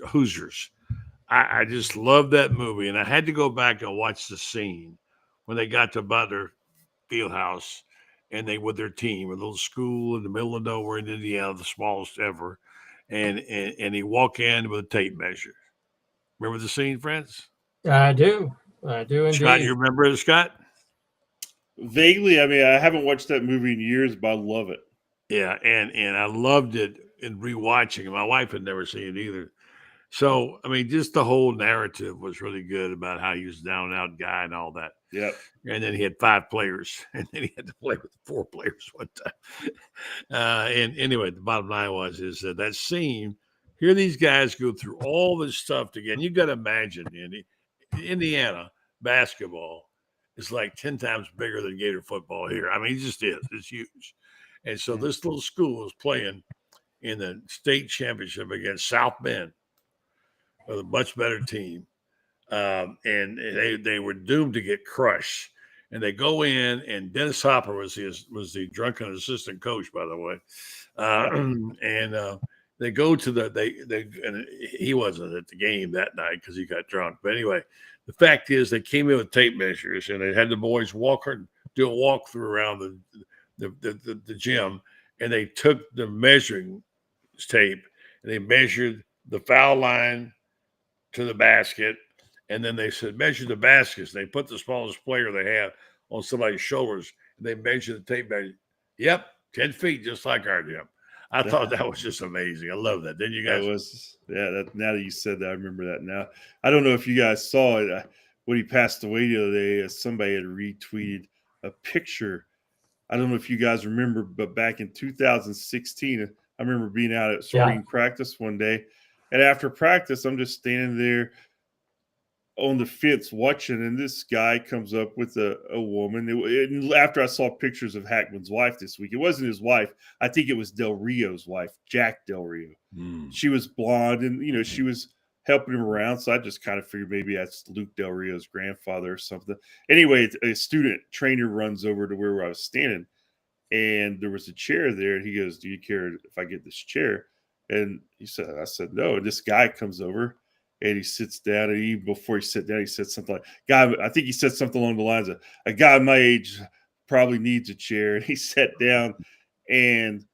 Hoosiers. I just love that movie, and I had to go back and watch the scene when they got to Butler Fieldhouse, and they with their team, a little school in the middle of nowhere in Indiana, the smallest ever, and he walk in with a tape measure. Remember the scene, friends? I do indeed. Scott, you remember it, Scott? Vaguely. I mean, I haven't watched that movie in years, but I love it. Yeah, and I loved it in rewatching it. My wife had never seen it either. So, I mean, just the whole narrative was really good about how he was a down and out guy and all that. Yeah. And then he had 5 players, and then he had to play with 4 players one time. And anyway, the bottom line is that scene, here these guys go through all this stuff together. You got to imagine, Indiana basketball is like 10 times bigger than Gator football here. I mean, it just is. It's huge. And so this little school is playing in the state championship against South Bend, a much better team. And they were doomed to get crushed. And they go in, and Dennis Hopper was the drunken assistant coach, by the way. And they go to and he wasn't at the game that night because he got drunk. But anyway, the fact is they came in with tape measures, and they had the boys do a walkthrough around the gym, and they took the measuring tape and they measured the foul line to the basket, and then they said measure the baskets. They put the smallest player they have on somebody's shoulders, and they measured the tape measure. Yep, 10 feet, just like our gym. I thought that was just amazing. I love that. Didn't you guys? Now that you said that, I remember that now. I don't know if you guys saw it. When he passed away the other day, somebody had retweeted a picture. I don't know if you guys remember, but back in 2016, I remember being out at spring practice one day. And after practice, I'm just standing there on the fence watching, and this guy comes up with a woman. And after I saw pictures of Hackman's wife this week, it wasn't his wife. I think it was Del Rio's wife, Jack Del Rio. She was blonde, and, she was helping him around. So I just kind of figured maybe that's Luke Del Rio's grandfather or something. Anyway, a student trainer runs over to where I was standing, and there was a chair there. And he goes, "Do you care if I get this chair?" And I said, no. And this guy comes over and he sits down. And even before he sat down, he said something like, I think he said something along the lines of, a guy my age probably needs a chair. And he sat down, and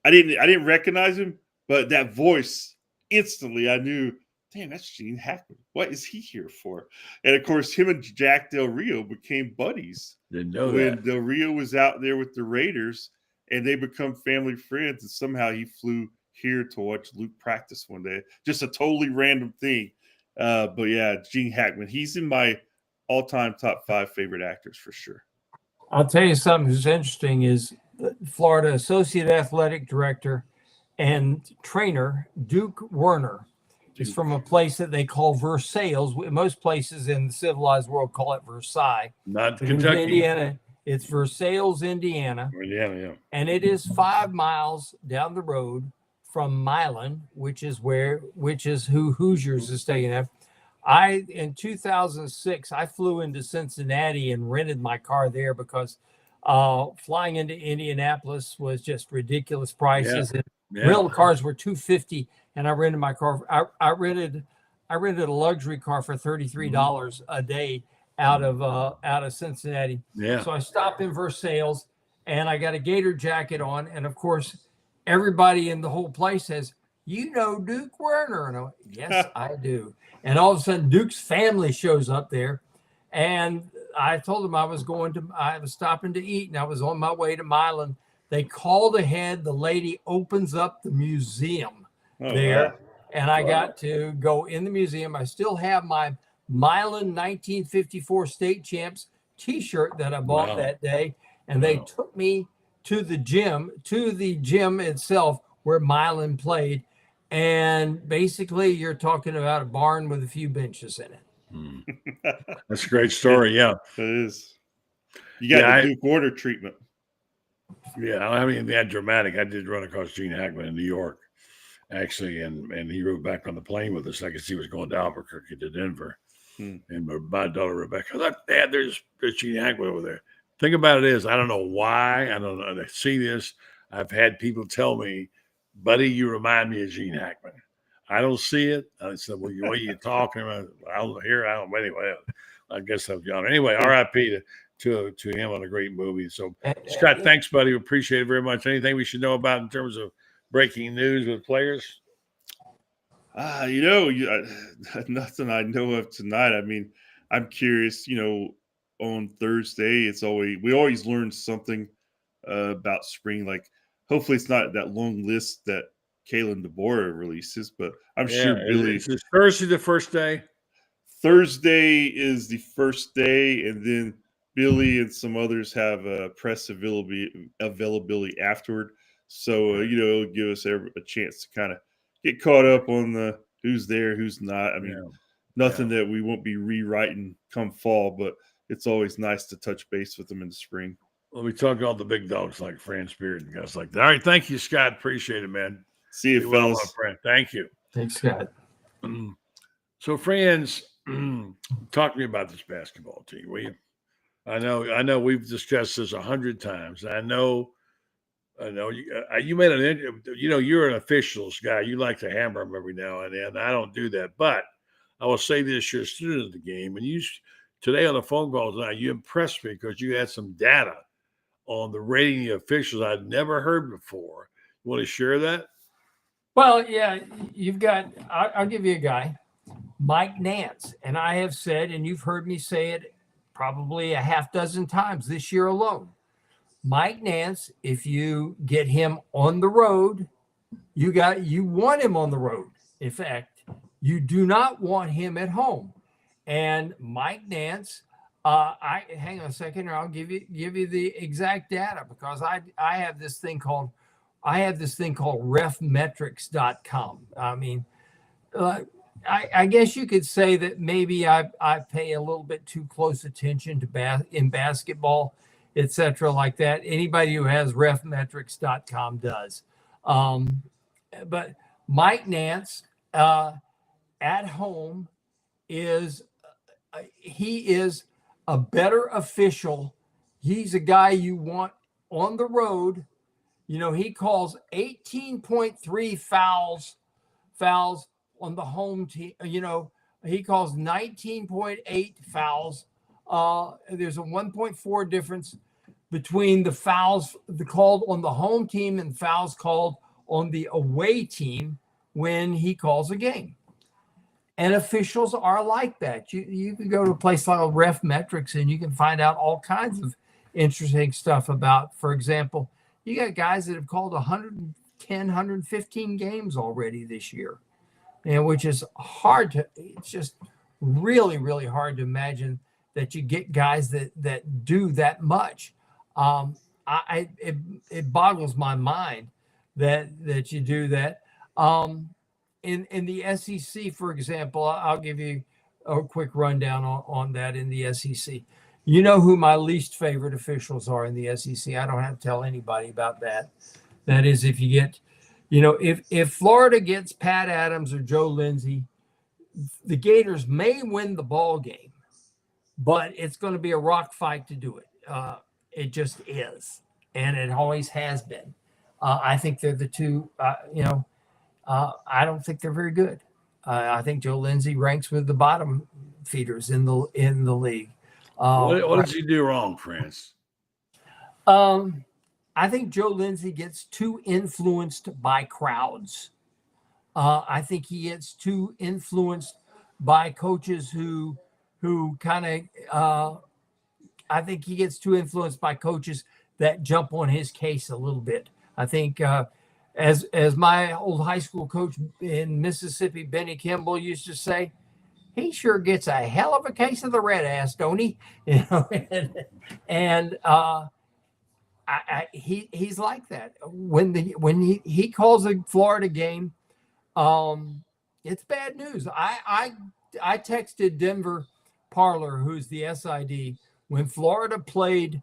I didn't recognize him, but that voice, instantly I knew, damn, that's Gene Hackman. What is he here for? And of course, him and Jack Del Rio became buddies. Didn't know when that. Del Rio was out there with the Raiders, and they become family friends. And somehow he flew here to watch Luke practice one day. Just a totally random thing. But yeah, Gene Hackman, he's in my all-time top 5 favorite actors for sure. I'll tell you something that's interesting is Florida Associate Athletic Director and trainer Duke Werner is from a place that they call Versailles. Most places in the civilized world call it Versailles. Not but Kentucky. In Indiana, It's Versailles, Indiana. Indiana, yeah. And it is 5 miles down the road from Milan, which is who Hoosiers is staying at. In 2006, I flew into Cincinnati and rented my car there because flying into Indianapolis was just ridiculous prices. Yeah. Rental cars were $250, and I rented my car. I rented a luxury car for $33 a day out of Cincinnati. Yeah. So I stopped in Versailles, and I got a Gator jacket on, and of course, everybody in the whole place says, "You know Duke Werner?" And I went, "Yes, I do." And all of a sudden, Duke's family shows up there, and I told them I was stopping to eat, and I was on my way to Milan. They called ahead. The lady opens up the museum there, wow. And I got to go in the museum. I still have my Milan 1954 state champs T-shirt that I bought that day, and they took me to the gym itself where Milan played. And basically, you're talking about a barn with a few benches in it. That's a great story. Yeah, it is. You got the Duke Order treatment. Yeah, I mean that dramatic. I did run across Gene Hackman in New York, actually, and he rode back on the plane with us. I could see he was going to Albuquerque to Denver, and my daughter Rebecca, look, Dad, there's Gene Hackman over there. Thing about it is, I don't know why. I don't know. I see this. I've had people tell me, buddy, you remind me of Gene Hackman. I don't see it. I said, well, what are you talking about? I don't hear. I don't. Anyway, I guess I was young. Anyway, R.I.P. to him on a great movie. So, Scott, thanks, buddy. We appreciate it very much. Anything we should know about in terms of breaking news with players? Nothing I know of tonight. I mean, I'm curious. On Thursday, we always learn something about spring. Like, hopefully, it's not that long list that Kalen DeBoer releases, but I'm sure Billy. Is Thursday the first day? Thursday is the first day, and then Billy and some others have press availability afterward. So, it'll give us a chance to kind of get caught up on the who's there, who's not. I mean, nothing that we won't be rewriting come fall, but it's always nice to touch base with them in the spring. Well, we talk to all the big dogs like Fran Spirit and guys like that. All right. Thank you, Scott. Appreciate it, man. See you, fellas. Thank you. Thanks, Scott. So, friends, talk to me about this basketball team, will you? I know we've discussed this 100 times. I know you made you're an officials guy. You like to hammer them every now and then. I don't do that, but I will say this: you're a student of the game, and today on the phone call tonight, you impressed me because you had some data on the rating of officials I'd never heard before. You want to share that? Well, yeah, you've got. I'll give you a guy, Mike Nance, and I have said, and you've heard me say it probably a half dozen times this year alone. Mike Nance, if you get him on the road, you want him on the road. In fact, you do not want him at home. And Mike Nance, hang on a second, or I'll give you the exact data because I have this thing called refmetrics.com. I mean, I guess you could say that maybe I pay a little bit too close attention to in basketball, etc. like that. Anybody who has refmetrics.com does. But Mike Nance at home he is a better official. He's a guy you want on the road. He calls 18.3 fouls on the home team. He calls 19.8 fouls. There's a 1.4 difference between the fouls called on the home team and fouls called on the away team when he calls a game. And officials are like that. You can go to a place like Refmetrics and you can find out all kinds of interesting stuff about, for example, you got guys that have called 110, 115 games already this year, which is it's just really, really hard to imagine that you get guys that do that much. It boggles my mind that you do that. In the SEC, for example, I'll give you a quick rundown on that in the SEC. You know who my least favorite officials are in the SEC. I don't have to tell anybody about that. That is, if you get, if Florida gets Pat Adams or Joe Lindsey, the Gators may win the ball game, but it's going to be a rock fight to do it. It just is, and it always has been. I think they're the two. I don't think they're very good. I think Joe Lindsey ranks with the bottom feeders in the league. What does he do wrong, France? I think Joe Lindsey gets too influenced by crowds. I think he gets too influenced by coaches who kind of. I think he gets too influenced by coaches that jump on his case a little bit. I think, as my old high school coach in Mississippi, Benny Kimball, used to say, he sure gets a hell of a case of the red ass, don't he? He's like that. When he calls a Florida game, it's bad news. I texted Denver Parlor, who's the SID, when Florida played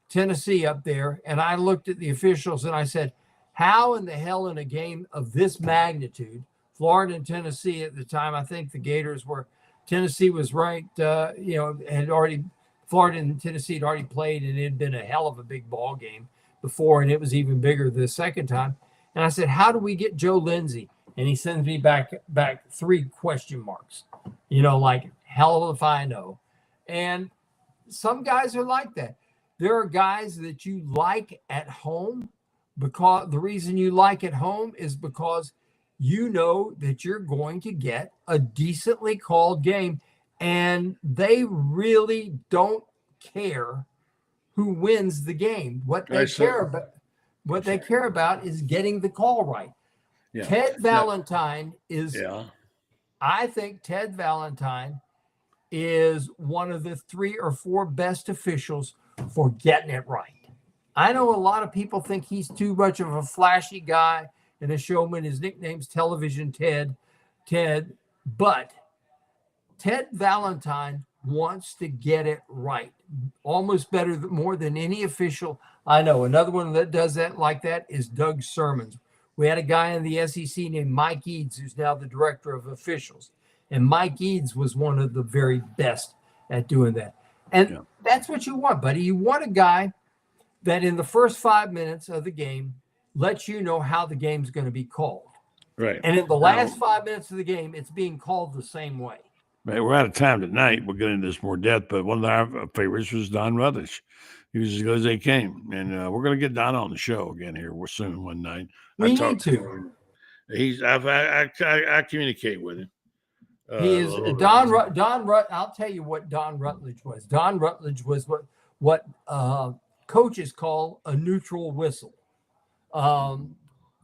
Tennessee up there, and I looked at the officials and I said, how in the hell in a game of this magnitude, Florida and Tennessee at the time, I think the Gators were, Tennessee was ranked, had already, Florida and Tennessee had already played, and it had been a hell of a big ball game before, and it was even bigger the second time. And I said, how do we get Joe Lindsey? And he sends me back 3 question marks, like hell if I know. And some guys are like that. There are guys that you like at home, because the reason you like at home is because you know that you're going to get a decently called game, and they really don't care who wins the game. What they care about is getting the call right. Yeah. Ted Valentine is. Yeah. I think Ted Valentine is one of the 3 or 4 best officials for getting it right. I know a lot of people think he's too much of a flashy guy and a showman. His nickname's Television Ted, but Ted Valentine wants to get it right, almost more than any official I know. Another one that does that like that is Doug Sermons. We had a guy in the SEC named Mike Eads, who's now the director of officials. And Mike Eads was one of the very best at doing that. And that's what you want, buddy. You want a guy that in the first 5 minutes of the game lets you know how the game's going to be called. Right. And in the last 5 minutes of the game, it's being called the same way. Right. We're out of time tonight. We'll get into this more depth, but one of our favorites was Don Rutledge. He was as good as they came. And we're going to get Don on the show again here soon one night. We need to. I communicate with him. He is Don. I'll tell you what Don Rutledge was. Don Rutledge was what coaches call a neutral whistle.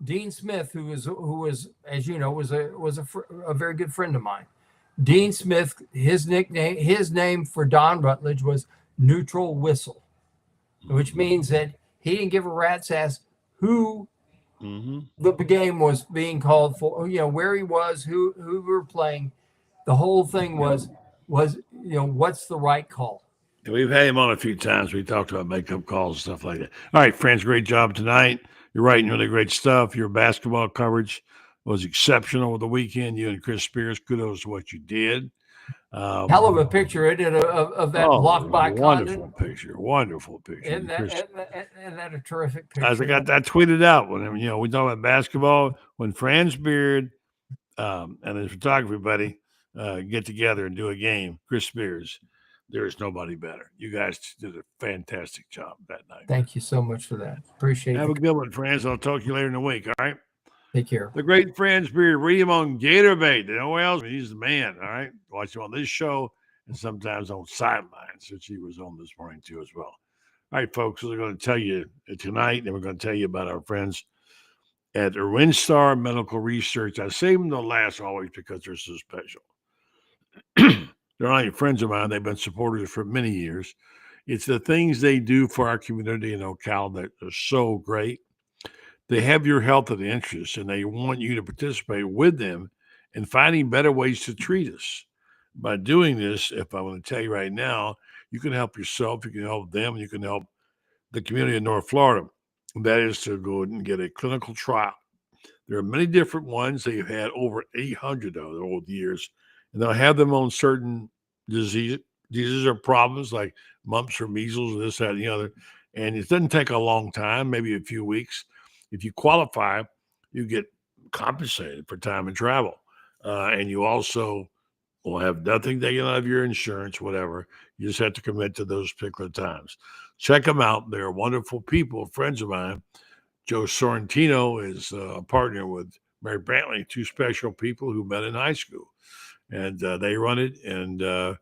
Dean Smith, who was as you know was a very good friend of mine. Dean Smith, his name for Don Rutledge was neutral whistle, which means that he didn't give a rat's ass who the game was being called for. Where he was, who we were playing. The whole thing was what's the right call? We've had him on a few times. We talked about makeup calls and stuff like that. All right, friends, great job tonight. You're writing really great stuff. Your basketball coverage was exceptional over the weekend. You and Chris Spears, kudos to what you did. Hell of a picture, isn't it, of that block by Condon? Wonderful picture. Isn't that a terrific picture? I tweeted out when we talk about basketball when Franz Beard and his photography buddy get together and do a game. Chris Spears, there is nobody better. You guys did a fantastic job that night. Thank you so much for that. Appreciate it. Have a good one, friends. I'll talk to you later in the week. All right. Take care. The great Franz Beard. Read him on Gator Bait. You know who else? He's the man. All right. Watch him on this show and sometimes on Sidelines, which he was on this morning too as well. All right, folks. We're going to tell you tonight, and we're going to tell you about our friends at Winstar Medical Research. I save them to last always because they're so special. They're not even friends of mine. They've been supporters for many years. It's the things they do for our community in Ocala that are so great. They have your health at interest, and they want you to participate with them in finding better ways to treat us. by doing this, if I want to tell you right now, you can help yourself, you can help them, you can help the community in North Florida. And that is to go and get a clinical trial. There are many different ones. They've had over 800 of the old years, and they'll have them on certain diseases or problems like mumps or measles or this, that, and the other. And it doesn't take a long time, maybe a few weeks. If you qualify, you get compensated for time and travel. And you also will have nothing taken out of your insurance, whatever. You just have to commit to those particular times. Check them out. They're wonderful people, friends of mine. Joe Sorrentino is a partner with Mary Brantley, two special people who met in high school. And they run it. And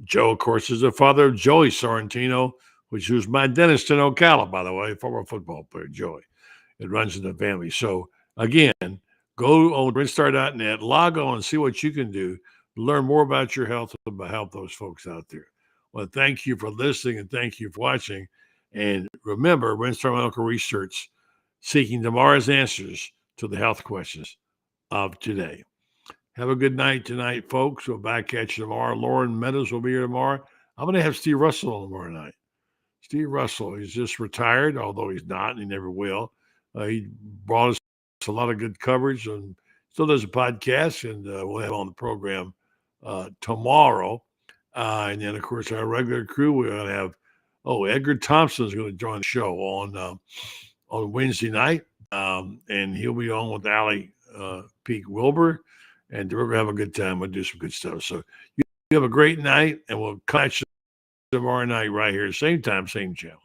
Joe, of course, is the father of Joey Sorrentino, which was my dentist in Ocala, by the way, former football player, Joey. It runs in the family. So, again, go on WinStar.net, log on and see what you can do to learn more about your health and help those folks out there. Well, thank you for listening and thank you for watching. And remember, WinStar Medical Research seeking tomorrow's answers to the health questions of today. Have a good night tonight, folks. We'll back at you tomorrow. Lauren Meadows will be here tomorrow. I'm going to have Steve Russell on tomorrow night. Steve Russell, he's just retired, although he's not, and he never will. He brought us a lot of good coverage and still does a podcast, and we'll have him on the program tomorrow. And then, of course, our regular crew, we're going to have, Edgar Thompson is going to join the show on Wednesday night, and he'll be on with Allie Peak Wilbur, and we're going to have a good time. We'll do some good stuff. So you have a great night, and we'll catch you tomorrow night right here, same time, same channel.